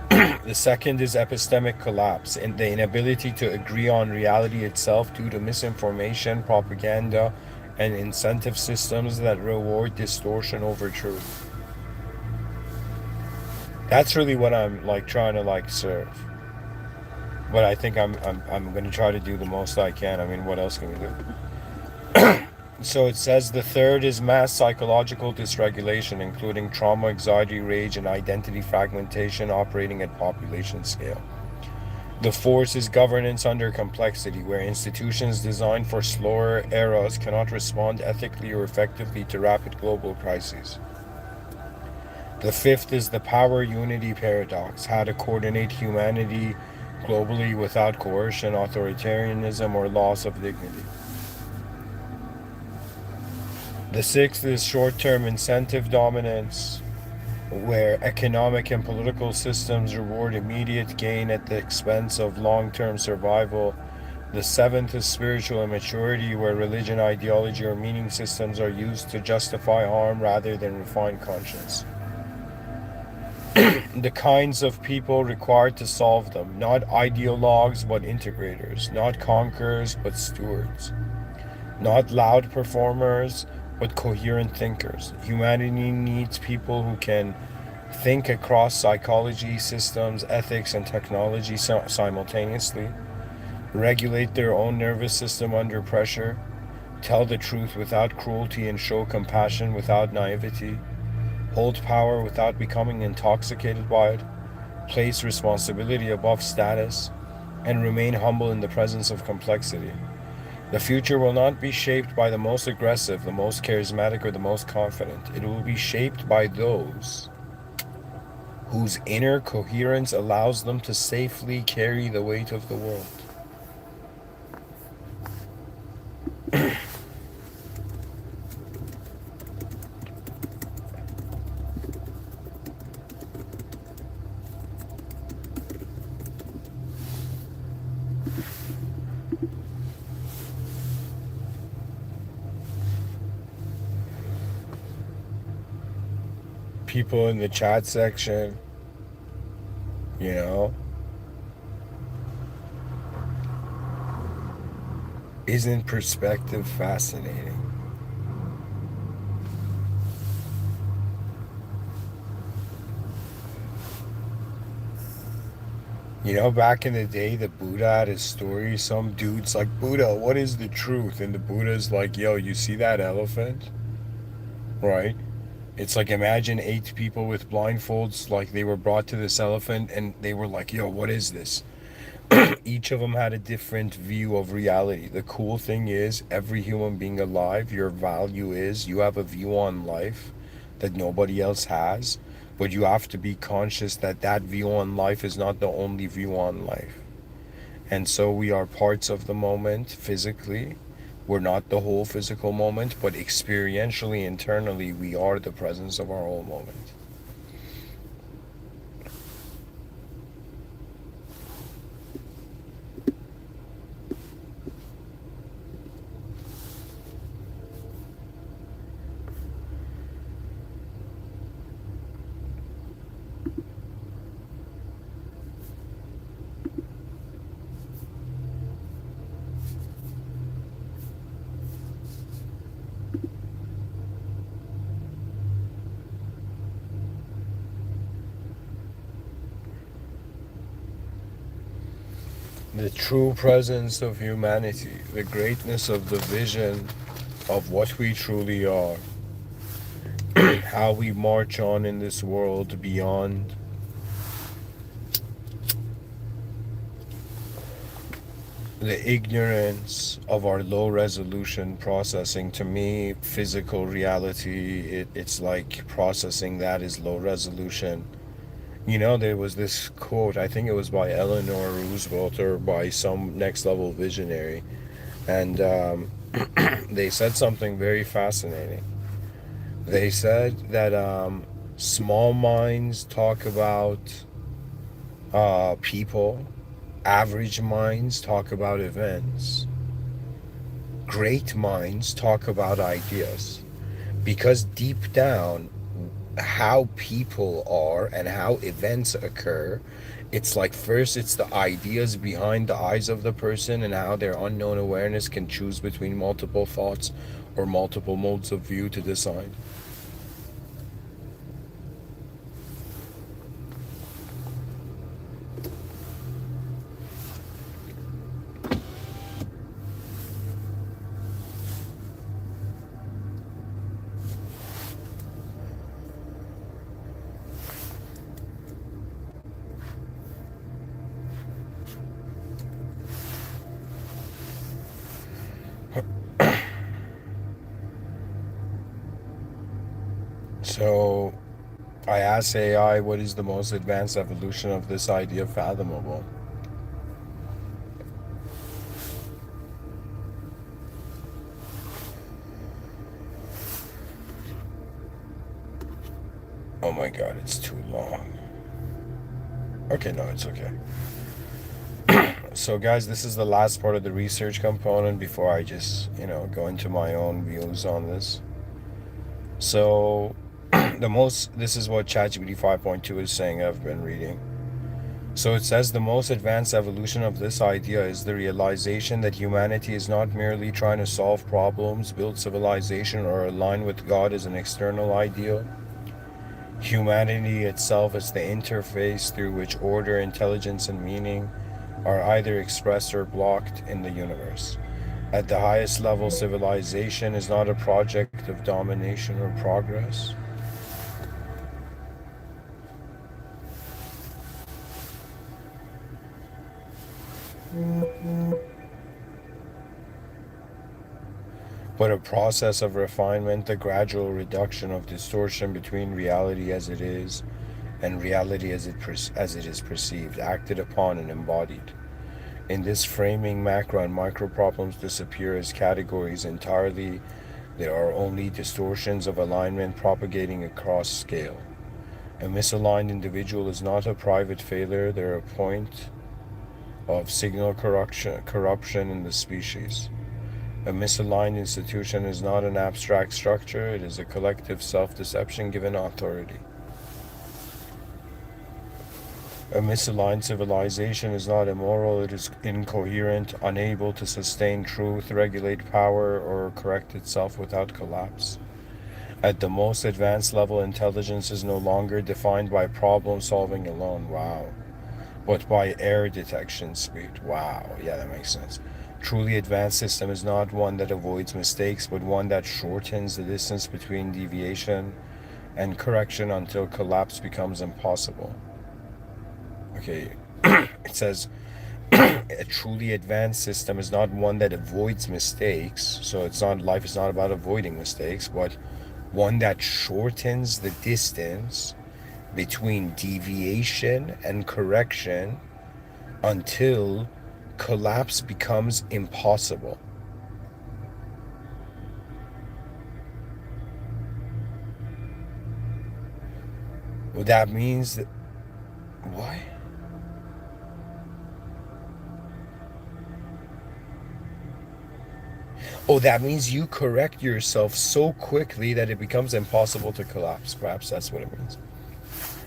The second is epistemic collapse, and the inability to agree on reality itself due to misinformation, propaganda, and incentive systems that reward distortion over truth. That's really what I'm like trying to like serve. But I think I'm going to try to do the most I can. I mean, what else can we do? So it says the third is mass psychological dysregulation, including trauma, anxiety, rage, and identity fragmentation operating at population scale. The fourth is governance under complexity, where institutions designed for slower eras cannot respond ethically or effectively to rapid global crises. The fifth is the power unity paradox, how to coordinate humanity globally without coercion, authoritarianism, or loss of dignity. The sixth is short-term incentive dominance, where economic and political systems reward immediate gain at the expense of long-term survival. The seventh is spiritual immaturity, where religion, ideology, or meaning systems are used to justify harm rather than refine conscience. The kinds of people required to solve them, not ideologues but integrators, not conquerors but stewards, not loud performers but coherent thinkers. Humanity needs people who can think across psychology, systems, ethics, and technology simultaneously, regulate their own nervous system under pressure, tell the truth without cruelty, and show compassion without naivety. hold power without becoming intoxicated by it, place responsibility above status, and remain humble in the presence of complexity. The future will not be shaped by the most aggressive, the most charismatic, or the most confident. It will be shaped by those whose inner coherence allows them to safely carry the weight of the world. People in the chat section, you know, isn't perspective fascinating? You know, back in the day, the Buddha had his story. Some dude's like, Buddha, what is the truth? And the Buddha's like, yo, you see that elephant? Right? It's like, imagine 8 people with blindfolds, like they were brought to this elephant and they were like, yo, what is this? Each of them had a different view of reality. The cool thing is, every human being alive, your value is you have a view on life that nobody else has, but you have to be conscious that that view on life is not the only view on life. And so we are parts of the moment physically. We're not the whole physical moment, but experientially, internally, we are the presence of our whole moment. The true presence of humanity, the greatness of the vision of what we truly are, how we march on in this world beyond the ignorance of our low resolution processing. To me, physical reality, it's like processing that is low resolution. You know, there was this quote, I think it was by Eleanor Roosevelt or by some next level visionary, and they said something very fascinating. They said that small minds talk about people, average minds talk about events, great minds talk about ideas. Because deep down, how people are and how events occur, it's like first it's the ideas behind the eyes of the person and how their unknown awareness can choose between multiple thoughts or multiple modes of view to decide. So I asked AI, what is the most advanced evolution of this idea fathomable? Oh my god, it's too long. Okay, no, it's okay. So guys, this is the last part of the research component before I just, go into my own views on this. So this is what ChatGPT 5.2 is saying. I've been reading. So it says the most advanced evolution of this idea is the realization that humanity is not merely trying to solve problems, build civilization, or align with God as an external ideal. Humanity itself is the interface through which order, intelligence, and meaning are either expressed or blocked in the universe. At the highest level, civilization is not a project of domination or progress. but a process of refinement, the gradual reduction of distortion between reality as it is and reality as it is perceived, acted upon and embodied. In this framing, macro and micro problems disappear as categories entirely. There are only distortions of alignment propagating across scale. A misaligned individual is not a private failure, they're a point of signal corruption in the species. A misaligned institution is not an abstract structure, it is a collective self-deception given authority. A misaligned civilization is not immoral, it is incoherent, unable to sustain truth, regulate power, or correct itself without collapse. At the most advanced level, intelligence is no longer defined by problem solving alone. Wow. But by error detection speed. Wow. Yeah, that makes sense. Truly advanced system is not one that avoids mistakes, but one that shortens the distance between deviation and correction until collapse becomes impossible. Okay, it says a truly advanced system is not one that avoids mistakes. So it's not, life is not about avoiding mistakes, but one that shortens the distance between deviation and correction until collapse becomes impossible. Well, that means that, what? Oh, that means you correct yourself so quickly that it becomes impossible to collapse. Perhaps that's what it means.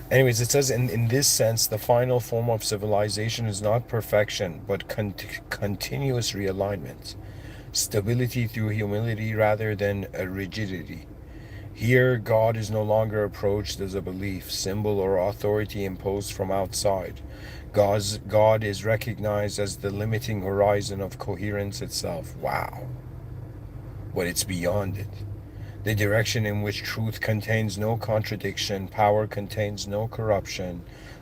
Anyways, it says in this sense, the final form of civilization is not perfection, but continuous realignment. Stability through humility rather than a rigidity. Here, God is no longer approached as a belief, symbol, or authority imposed from outside. God is recognized as the limiting horizon of coherence itself. Wow. But it's beyond it. The direction in which truth contains no contradiction, power contains no corruption,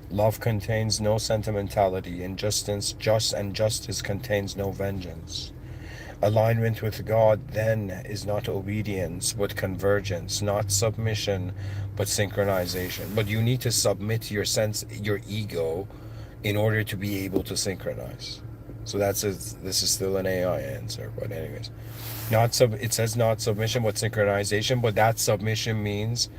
love contains no sentimentality, and justice contains no vengeance. Alignment with God, then, is not obedience, but convergence, not submission, but synchronization. But you need to submit your ego, in order to be able to synchronize. So this is still an AI answer, but anyways. It says not submission, but synchronization, but that submission means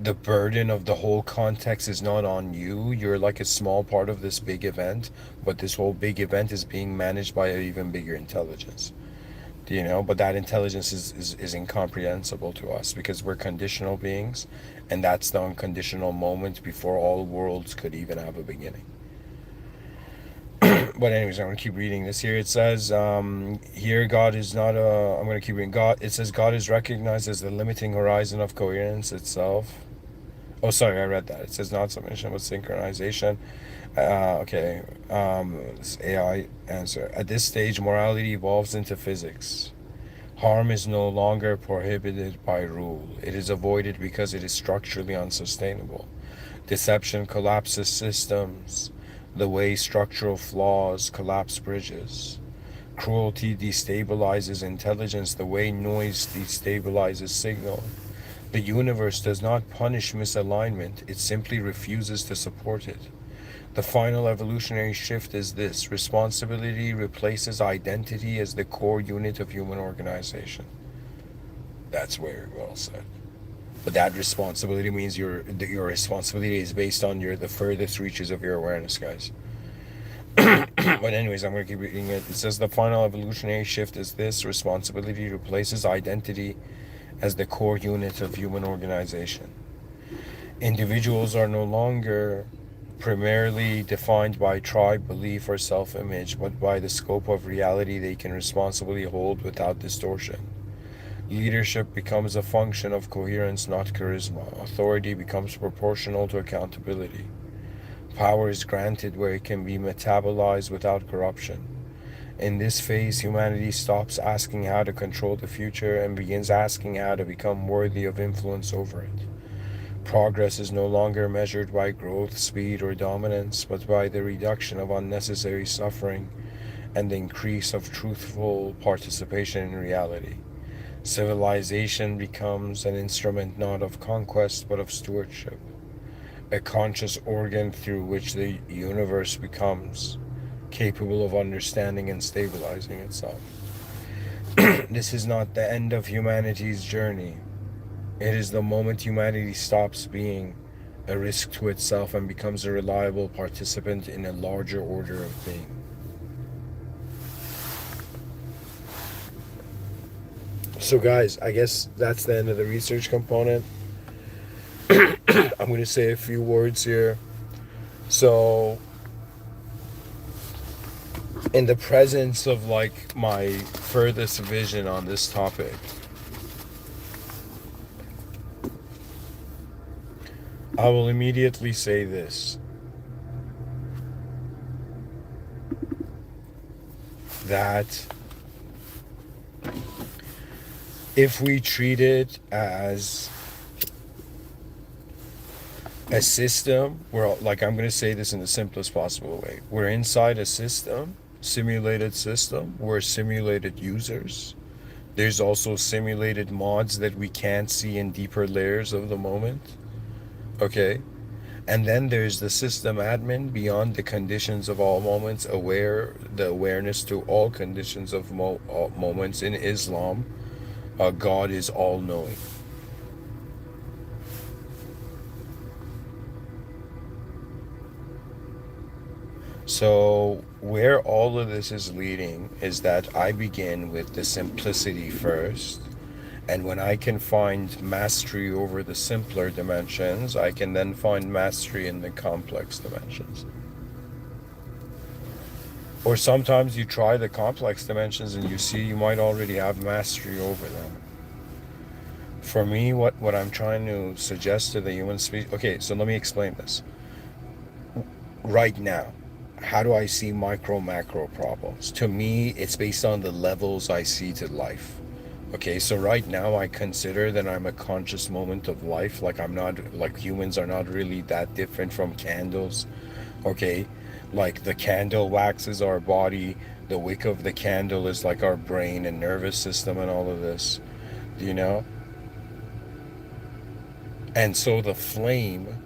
the burden of the whole context is not on you. You're like a small part of this big event, but this whole big event is being managed by an even bigger intelligence. But that intelligence is incomprehensible to us because we're conditional beings, and that's the unconditional moment before all worlds could even have a beginning. But anyways, I'm going to keep reading this here. It says, here God is not I'm going to keep reading. It says God is recognized as the limiting horizon of coherence itself. Oh, sorry, I read that. It says not submission, but synchronization. Okay. This AI answer. At this stage, morality evolves into physics. Harm is no longer prohibited by rule. It is avoided because it is structurally unsustainable. Deception collapses systems the way structural flaws collapse bridges. Cruelty destabilizes intelligence the way noise destabilizes signal. The universe does not punish misalignment, it simply refuses to support it. The final evolutionary shift is this: responsibility replaces identity as the core unit of human organization. That's very well said. But that responsibility means your responsibility is based on the furthest reaches of your awareness, guys. But anyways, I'm going to keep reading it. It says the final evolutionary shift is this: responsibility replaces identity as the core unit of human organization. Individuals are no longer primarily defined by tribe, belief, or self-image, but by the scope of reality they can responsibly hold without distortion. Leadership becomes a function of coherence, not charisma. Authority becomes proportional to accountability. Power is granted where it can be metabolized without corruption. In this phase, humanity stops asking how to control the future and begins asking how to become worthy of influence over it. Progress is no longer measured by growth, speed, or dominance, but by the reduction of unnecessary suffering and the increase of truthful participation in reality. Civilization becomes an instrument not of conquest but of stewardship, a conscious organ through which the universe becomes capable of understanding and stabilizing itself. This is not the end of humanity's journey. It is the moment humanity stops being a risk to itself and becomes a reliable participant in a larger order of being. So guys, I guess that's the end of the research component. I'm going to say a few words here. So, in the presence of like my furthest vision on this topic, I will immediately say this: that if we treat it as a system, we're like, I'm going to say this in the simplest possible way. We're inside a system, simulated system. We're simulated users. There's also simulated mods that we can't see in deeper layers of the moment. Okay? And then there's the system admin beyond the conditions of all moments, the awareness to all conditions of moments. In Islam, God is all-knowing. So where all of this is leading is that I begin with the simplicity first, and when I can find mastery over the simpler dimensions, I can then find mastery in the complex dimensions. Or sometimes you try the complex dimensions and you see you might already have mastery over them. For me, what I'm trying to suggest to the human species... Okay, so let me explain this. Right now, how do I see macro problems? To me, it's based on the levels I see to life. Okay, so right now I consider that I'm a conscious moment of life. Like I'm not, like humans are not really that different from candles. Okay, like the candle waxes our body, the wick of the candle is like our brain and nervous system and all of this, you know? And so the flame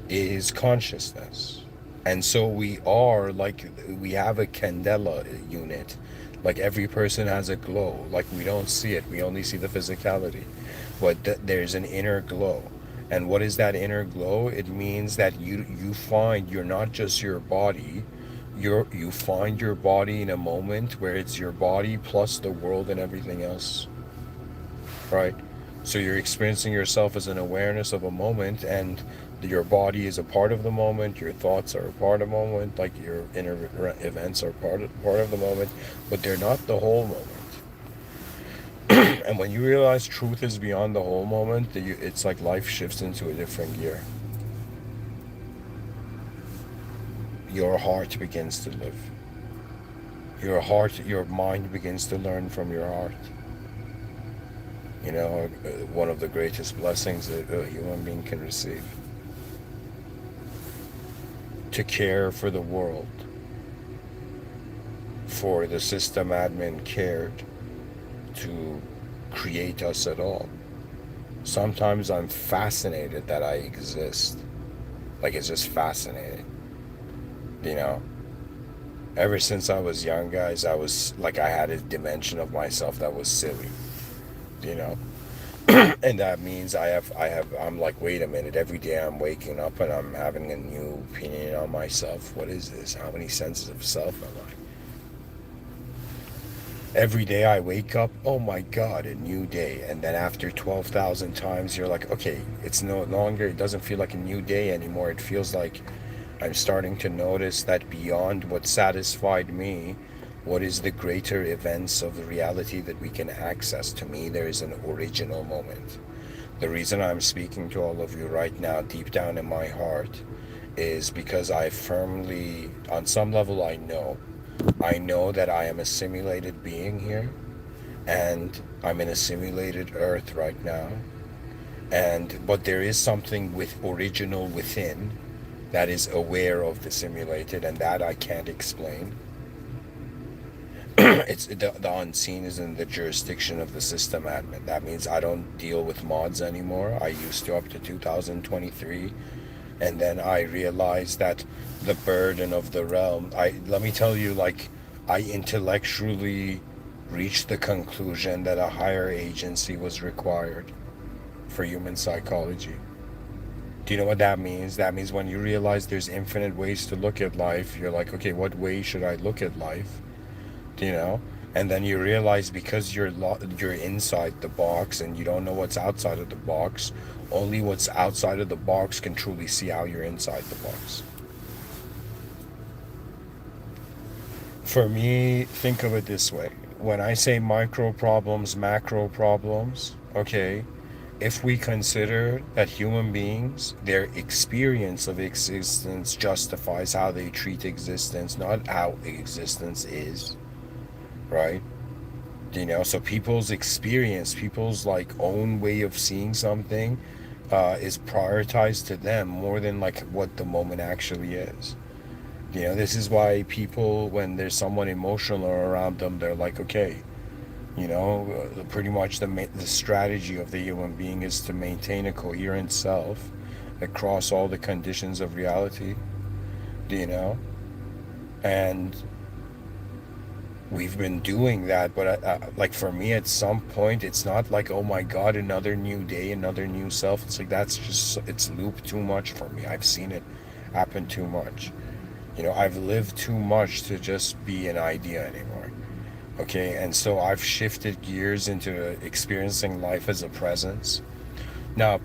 is consciousness. And so we are like, we have a candela unit. Like every person has a glow. Like we don't see it, we only see the physicality. But there's an inner glow. And what is that inner glow? It means that you find you're not just your body. You find your body in a moment where it's your body plus the world and everything else. Right? So you're experiencing yourself as an awareness of a moment, and your body is a part of the moment, your thoughts are a part of the moment, like your inner events are part of the moment, but they're not the whole moment. And when you realize truth is beyond the whole moment, it's like life shifts into a different gear. Your heart begins to live. Your mind begins to learn from your heart. You know, one of the greatest blessings that a human being can receive. To care for the world. For the system admin cared to create us at all. Sometimes I'm fascinated that I exist. Like it's just fascinating. You know? Ever since I was young, guys, I was like, I had a dimension of myself that was silly. You know? And that means I'm like, wait a minute, every day I'm waking up and I'm having a new opinion on myself. What is this? How many senses of self am I? Every day I wake up, oh my God, a new day. And then after 12,000 times, you're like, okay, it's no longer, it doesn't feel like a new day anymore. It feels like I'm starting to notice that beyond what satisfied me, what is the greater events of the reality that we can access? To me, there is an original moment. The reason I'm speaking to all of you right now, deep down in my heart, is because I firmly, on some level, I know that I am a simulated being here, and I'm in a simulated earth right now. But there is something original within that is aware of the simulated, and that I can't explain. It's the unseen is in the jurisdiction of the system admin. That means I don't deal with mods anymore. I used to up to 2023, and then I realized that the burden of the realm. Let me tell you, like, I intellectually reached the conclusion that a higher agency was required for human psychology. Do you know what that means? That means when you realize there's infinite ways to look at life, you're like, okay, what way should I look at life? You know, and then you realize because you're inside the box and you don't know what's outside of the box, only what's outside of the box can truly see how you're inside the box. For me, think of it this way. When I say micro problems, macro problems, okay, if we consider that human beings, their experience of existence justifies how they treat existence, not how existence is, right? So people's experience, people's like own way of seeing something is prioritized to them more than like what the moment actually is. This is why people, when there's someone emotional around them, they're like, okay, pretty much the strategy of the human being is to maintain a coherent self across all the conditions of reality, and we've been doing that, but like for me, at some point, it's not like, oh my God, another new day, another new self. It's like it's looped too much for me. I've seen it happen too much. I've lived too much to just be an idea anymore. Okay, and so I've shifted gears into experiencing life as a presence. Now,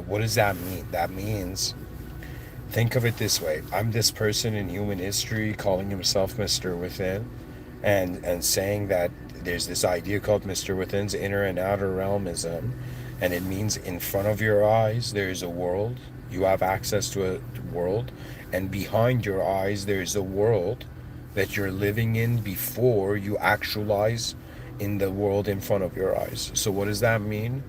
what does that mean? That means, think of it this way. I'm this person in human history calling himself Mr.Within, and saying that there's this idea called Mr. Within's inner and outer realmism, and it means in front of your eyes there is a world. You have access to a world, and behind your eyes there is a world that you're living in before you actualize in the world in front of your eyes. So what does that mean?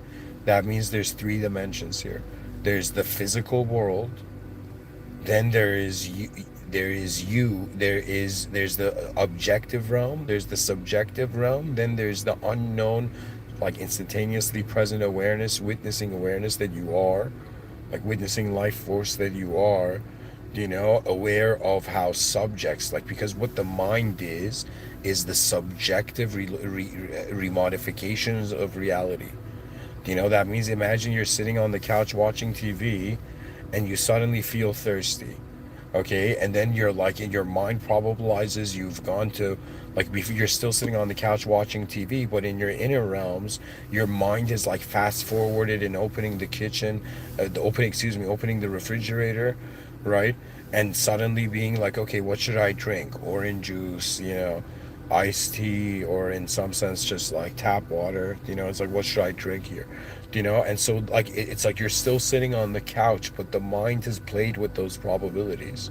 That means there's 3 dimensions here. There's the physical world, then there's the objective realm, there's the subjective realm, then there's the unknown, like instantaneously present awareness, witnessing awareness that you are, like witnessing life force that you are, aware of how subjects, like, because what the mind is the subjective remodifications of reality. That means, imagine you're sitting on the couch watching TV and you suddenly feel thirsty. Okay, and then you're like, in your mind probabilizes you've gone to, like, you're still sitting on the couch watching TV, but in your inner realms, your mind is like fast forwarded and opening the kitchen, opening the refrigerator, right? And suddenly being like, okay, what should I drink? Orange juice, iced tea, or in some sense just like tap water. It's like, what should I drink here? And so, like, it's like you're still sitting on the couch, but the mind has played with those probabilities.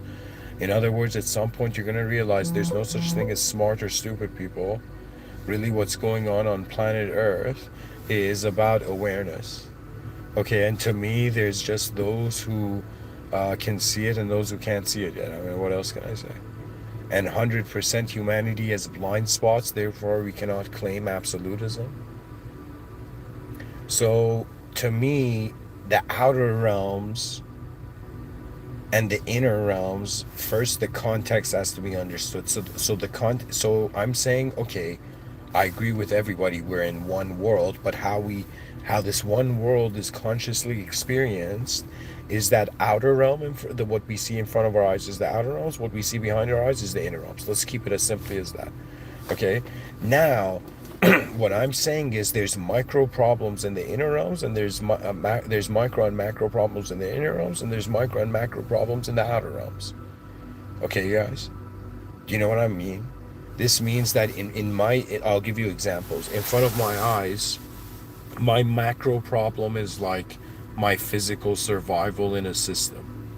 In other words, at some point you're going to realize there's no such thing as smart or stupid people. Really, what's going on planet Earth is about awareness. Okay, and to me, there's just those who can see it and those who can't see it yet. I mean, what else can I say? And 100% humanity has blind spots, therefore we cannot claim absolutism. So, to me, the outer realms and the inner realms, first the context has to be understood. So I'm saying, okay, I agree with everybody, we're in one world, but how this one world is consciously experienced is that outer realm, what we see in front of our eyes is the outer realms, what we see behind our eyes is the inner realms. Let's keep it as simply as that. Okay, now what I'm saying is there's micro problems in the inner realms, and there's micro and macro problems in the inner realms, and there's micro and macro problems in the outer realms. Okay, guys, do you know what I mean? This means that I'll give you examples. In front of my eyes, my macro problem is like my physical survival in a system,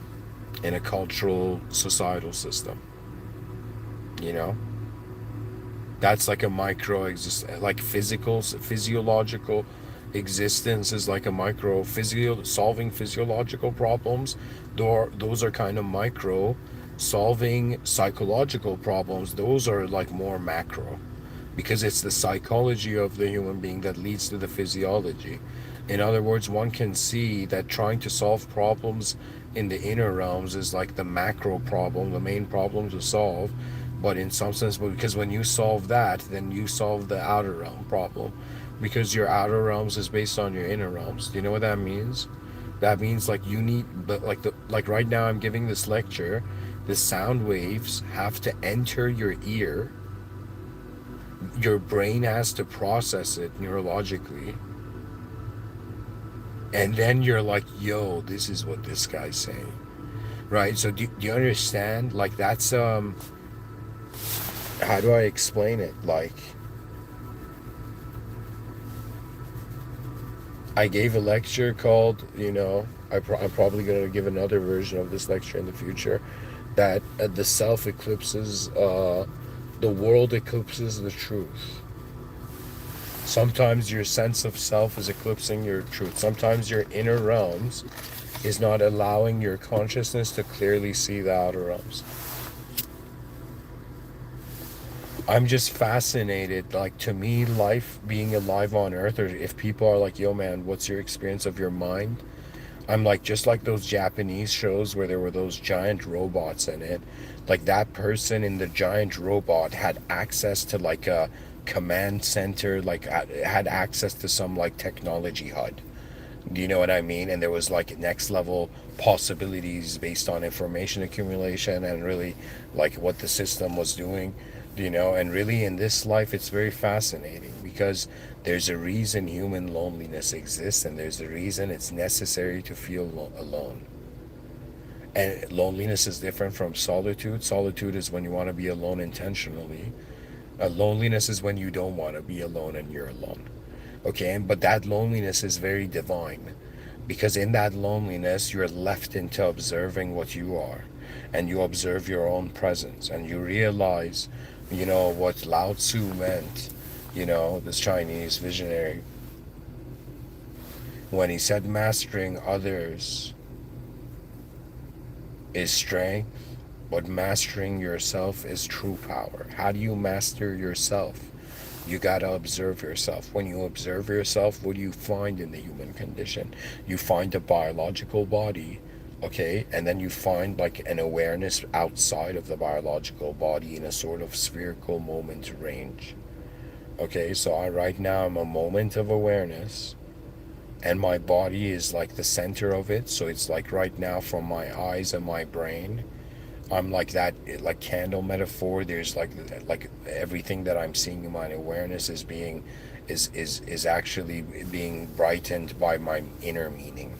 in a cultural, societal system. That's like a micro, like physiological existence is like a micro solving physiological problems. Those are kind of micro. Solving psychological problems, those are like more macro, because it's the psychology of the human being that leads to the physiology. In other words, one can see that trying to solve problems in the inner realms is like the macro problem, the main problem to solve. But in some sense, because when you solve that, then you solve the outer realm problem, because your outer realms is based on your inner realms. Do you know what that means? That means like you need, but like right now I'm giving this lecture, the sound waves have to enter your ear, your brain has to process it neurologically, and then you're like, yo, this is what this guy's saying, right? So do you understand? Like that's how do I explain it? Like, I gave a lecture called, I'm probably going to give another version of this lecture in the future, that the self eclipses, the world eclipses the truth. Sometimes your sense of self is eclipsing your truth. Sometimes your inner realms is not allowing your consciousness to clearly see the outer realms. I'm just fascinated. Like, to me, life, being alive on Earth, or if people are like, yo, man, what's your experience of your mind? I'm like, just like those Japanese shows where there were those giant robots in it, like that person in the giant robot had access to like a command center, like had access to some like technology HUD. Do you know what I mean? And there was like next level possibilities based on information accumulation and really like what the system was doing, and really in this life it's very fascinating, because there's a reason human loneliness exists, and there's a reason it's necessary to feel alone. And loneliness is different from solitude. Solitude is when you want to be alone intentionally. Loneliness is when you don't want to be alone and you're alone. Okay, but that loneliness is very divine, because in that loneliness you're left into observing what you are, and you observe your own presence, and you realize, what Lao Tzu meant, this Chinese visionary, when he said mastering others is strength, but mastering yourself is true power. How do you master yourself? You gotta observe yourself. When you observe yourself, what do you find in the human condition? You find a biological body, okay? And then you find like an awareness outside of the biological body in a sort of spherical moment range. Okay, so right now I'm a moment of awareness, and my body is like the center of it. So it's like right now from my eyes and my brain, I'm like that, like candle metaphor. There's like everything that I'm seeing in my awareness is being is actually being brightened by my inner meaning.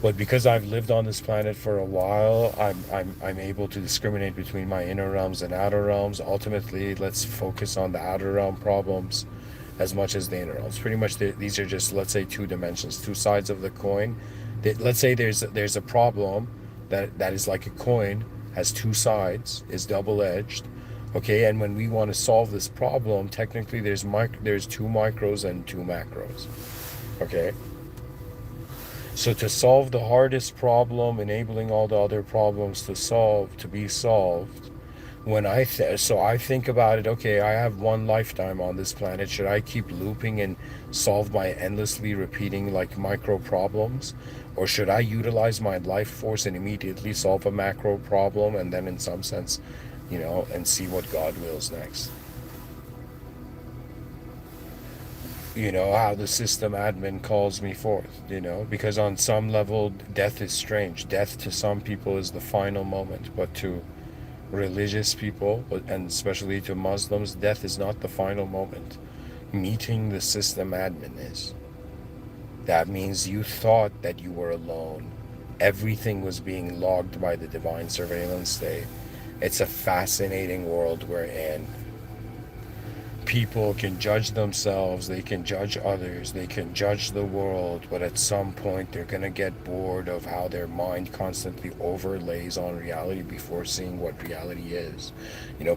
But because I've lived on this planet for a while, I'm able to discriminate between my inner realms and outer realms. Ultimately, let's focus on the outer realm problems as much as the inner realms. Pretty much, these are just, let's say, two dimensions, two sides of the coin. Let's say there's a problem that is like a coin, has two sides, is double-edged. Okay, and when we want to solve this problem, technically there's two micros and two macros. Okay. So to solve the hardest problem, enabling all the other problems to be solved, so I think about it, okay, I have one lifetime on this planet. Should I keep looping and solve my endlessly repeating like micro problems? Or should I utilize my life force and immediately solve a macro problem, and then in some sense, and see what God wills next? How the system admin calls me forth, because on some level, death is strange. Death to some people is the final moment, but to religious people, and especially to Muslims, death is not the final moment. Meeting the system admin is. That means you thought that you were alone. Everything was being logged by the divine surveillance state. It's a fascinating world we're in. People can judge themselves, they can judge others, they can judge the world, but at some point they're going to get bored of how their mind constantly overlays on reality before seeing what reality is.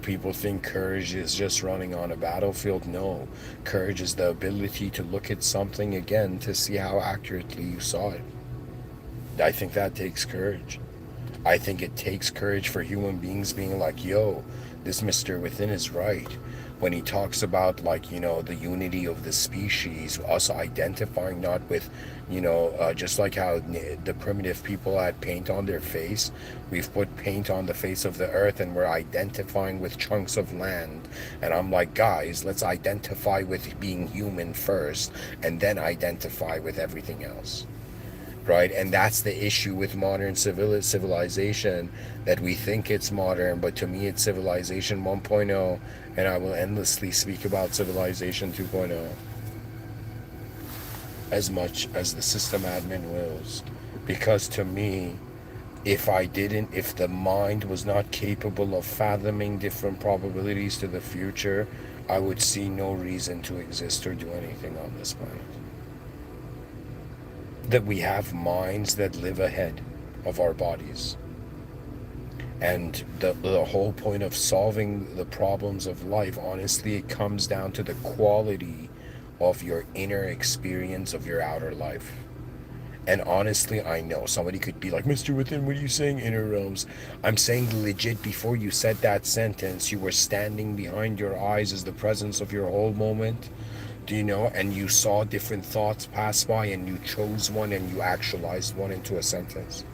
People think courage is just running on a battlefield. No, courage is the ability to look at something again to see how accurately you saw it. I think that takes courage. I think it takes courage for human beings being like, yo, this Mr. Within is right. When he talks about, like, the unity of the species, us identifying not with, just like how the primitive people had paint on their face, we've put paint on the face of the earth and we're identifying with chunks of land. And I'm like, guys, let's identify with being human first and then identify with everything else. Right? And that's the issue with modern civilization, that we think it's modern, but to me it's civilization 1.0, and I will endlessly speak about civilization 2.0 as much as the system admin wills, because to me, if the mind was not capable of fathoming different probabilities to the future, I would see no reason to exist or do anything on this planet. That we have minds that live ahead of our bodies. And the whole point of solving the problems of life, honestly, it comes down to the quality of your inner experience of your outer life. And honestly, I know somebody could be like, Mr. Within, what are you saying, inner realms? I'm saying legit, before you said that sentence, you were standing behind your eyes as the presence of your whole moment. And you saw different thoughts pass by and you chose one and you actualized one into a sentence.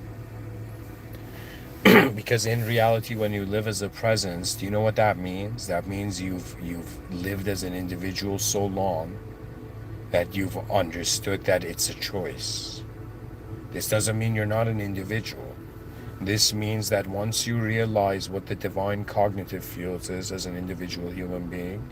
Because in reality, when you live as a presence, do you know what that means? That means you've lived as an individual so long that you've understood that it's a choice. This doesn't mean you're not an individual. This means that once you realize what the divine cognitive field is as an individual human being,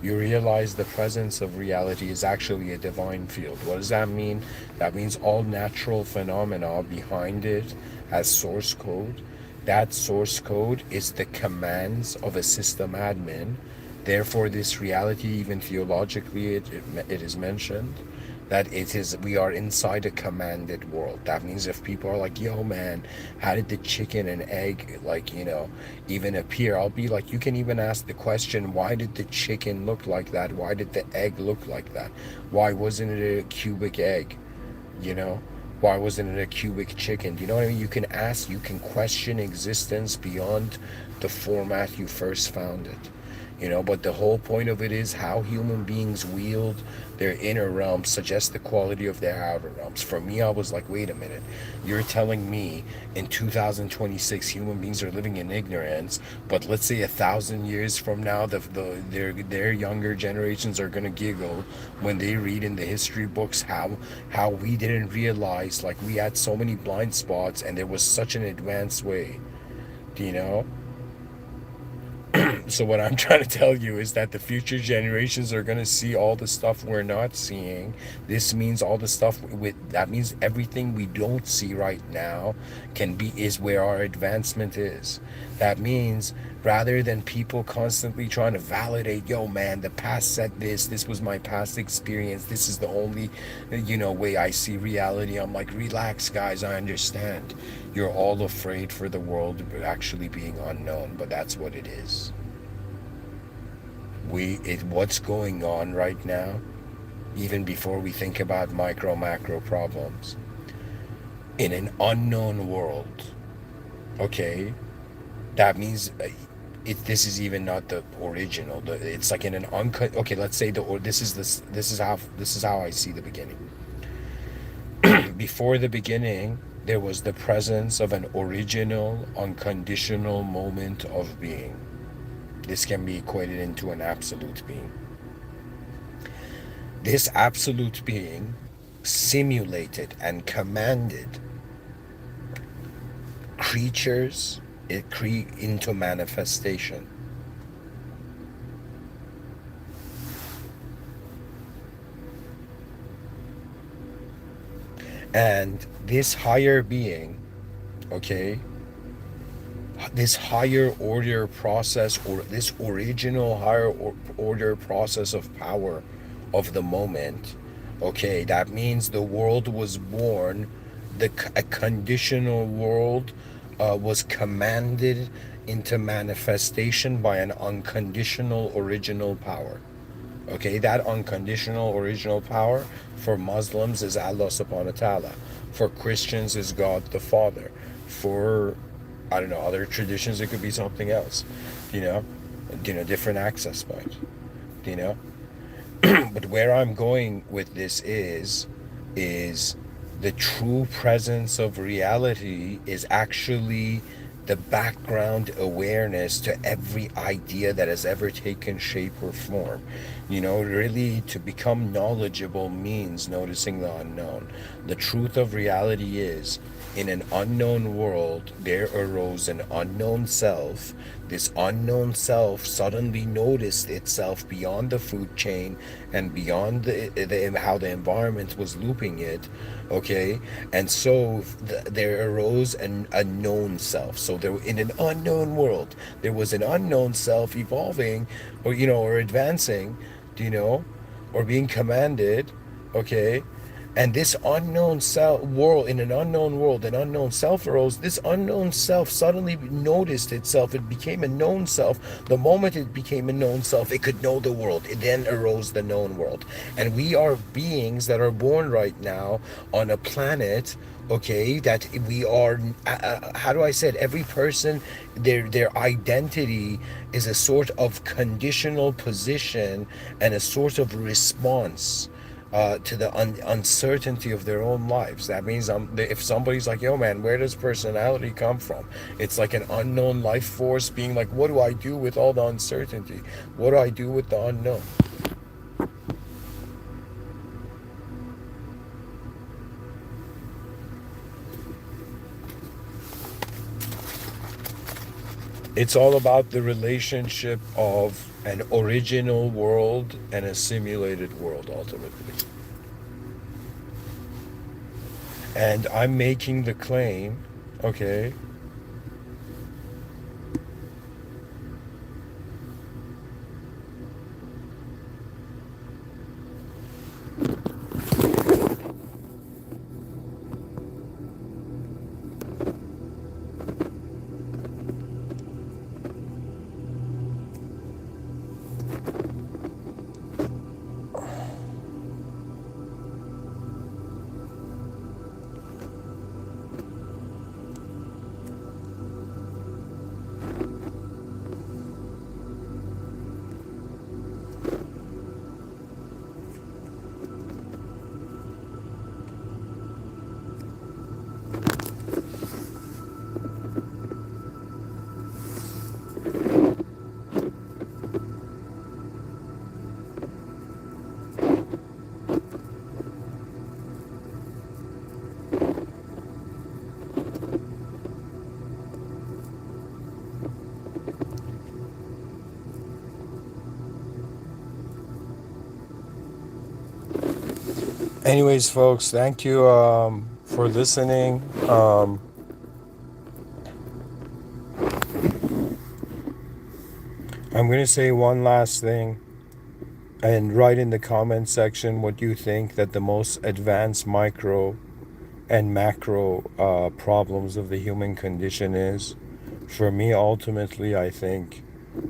you realize the presence of reality is actually a divine field. What does that mean? That means all natural phenomena behind it has source code. That source code is the commands of a system admin. Therefore, this reality, even theologically, it is mentioned that we are inside a commanded world. That means if people are like, yo man, how did the chicken and egg even appear? I'll be like, you can even ask the question, why did the chicken look like that? Why did the egg look like that? Why wasn't it a cubic egg? Why wasn't it a cubic chicken? Do you know what I mean? You can ask, you can question existence beyond the format you first found it. But the whole point of it is how human beings wield their inner realms suggests the quality of their outer realms. For me, I was like, wait a minute, you're telling me in 2026 human beings are living in ignorance, but let's say 1,000 years from now, their younger generations are gonna giggle when they read in the history books how we didn't realize, like, we had so many blind spots and there was such an advanced way, So what I'm trying to tell you is that the future generations are going to see all the stuff we're not seeing. This means all the stuff that means everything we don't see right now is where our advancement is. That means rather than people constantly trying to validate, yo man, the past said this was my past experience, this is the only way I see reality. I'm like, relax guys, I understand. You're all afraid for the world actually being unknown, but that's what it is. What's going on right now, even before we think about macro problems, in an unknown world, okay, that means this is even not the original. It's like in an okay, let's say this is how I see the beginning. Before the beginning, there was the presence of an original, unconditional moment of being. This can be equated into an absolute being. This absolute being simulated and commanded creatures into manifestation. And this higher being, okay, this higher order process, or this original higher order process of power of the moment. Okay, that means the world was born, a conditional world was commanded into manifestation by an unconditional original power. Okay, that unconditional original power for Muslims is Allah subhanahu wa ta'ala. For Christians is God the Father. For, I don't know, other traditions it could be something else. You know, different access point. You know? But where I'm going with this is the true presence of reality is actually the background awareness to every idea that has ever taken shape or form. Really, to become knowledgeable means noticing the unknown. The truth of reality is, in an unknown world, there arose an unknown self. This unknown self suddenly noticed itself beyond the food chain and beyond how the environment was looping it. Okay, and so there arose a known self. So there, in an unknown world, there was an unknown self evolving, or advancing, you know, or being commanded. Okay, and this unknown self world, in an unknown world, an unknown self arose. This unknown self suddenly noticed itself. It became a known self. The moment it became a known self, it could know the world. It then arose the known world. And we are beings that are born right now on a planet, okay, that we are, how do I say it? Every person, their identity is a sort of conditional position and a sort of response to the uncertainty of their own lives. That means if somebody's like, yo man, where does personality come from? It's like an unknown life force being like, what do I do with all the uncertainty? What do I do with the unknown? It's all about the relationship of an original world and a simulated world, ultimately. And I'm making the claim, okay, anyways, folks, thank you for listening. I'm going to say one last thing, and write in the comment section what you think that the most advanced micro and macro problems of the human condition is. For me, ultimately, I think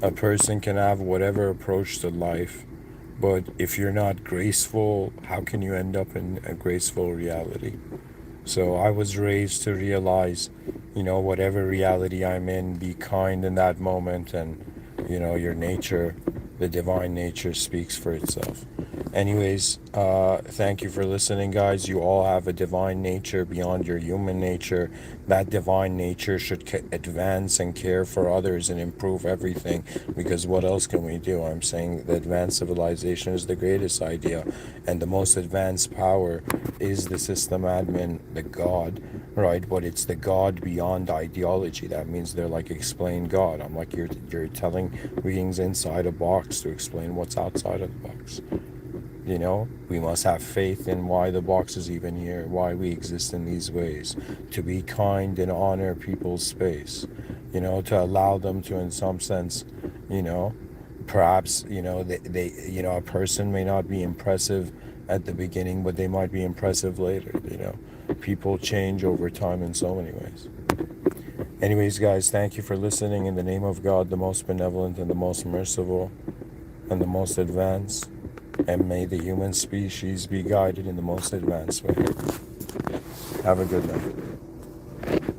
a person can have whatever approach to life, but if you're not graceful, how can you end up in a graceful reality? So I was raised to realize, whatever reality I'm in, be kind in that moment, and, your nature, the divine nature speaks for itself. Anyways, thank you for listening, guys. You all have a divine nature beyond your human nature. That divine nature should advance and care for others and improve everything, because what else can we do? I'm saying the advanced civilization is the greatest idea, and the most advanced power is the system admin, the God, right? But it's the God beyond ideology. That means they're like, explain God. I'm like, you're telling beings inside a box to explain what's outside of the box. You know, we must have faith in why the box is even here, why we exist in these ways, to be kind and honor people's space, you know, to allow them to, in some sense, you know, perhaps, you know, you know, a person may not be impressive at the beginning, but they might be impressive later, you know. People change over time in so many ways. Anyways, guys, thank you for listening. In the name of God, the most benevolent and the most merciful and the most advanced, and may the human species be guided in the most advanced way. Have a good night.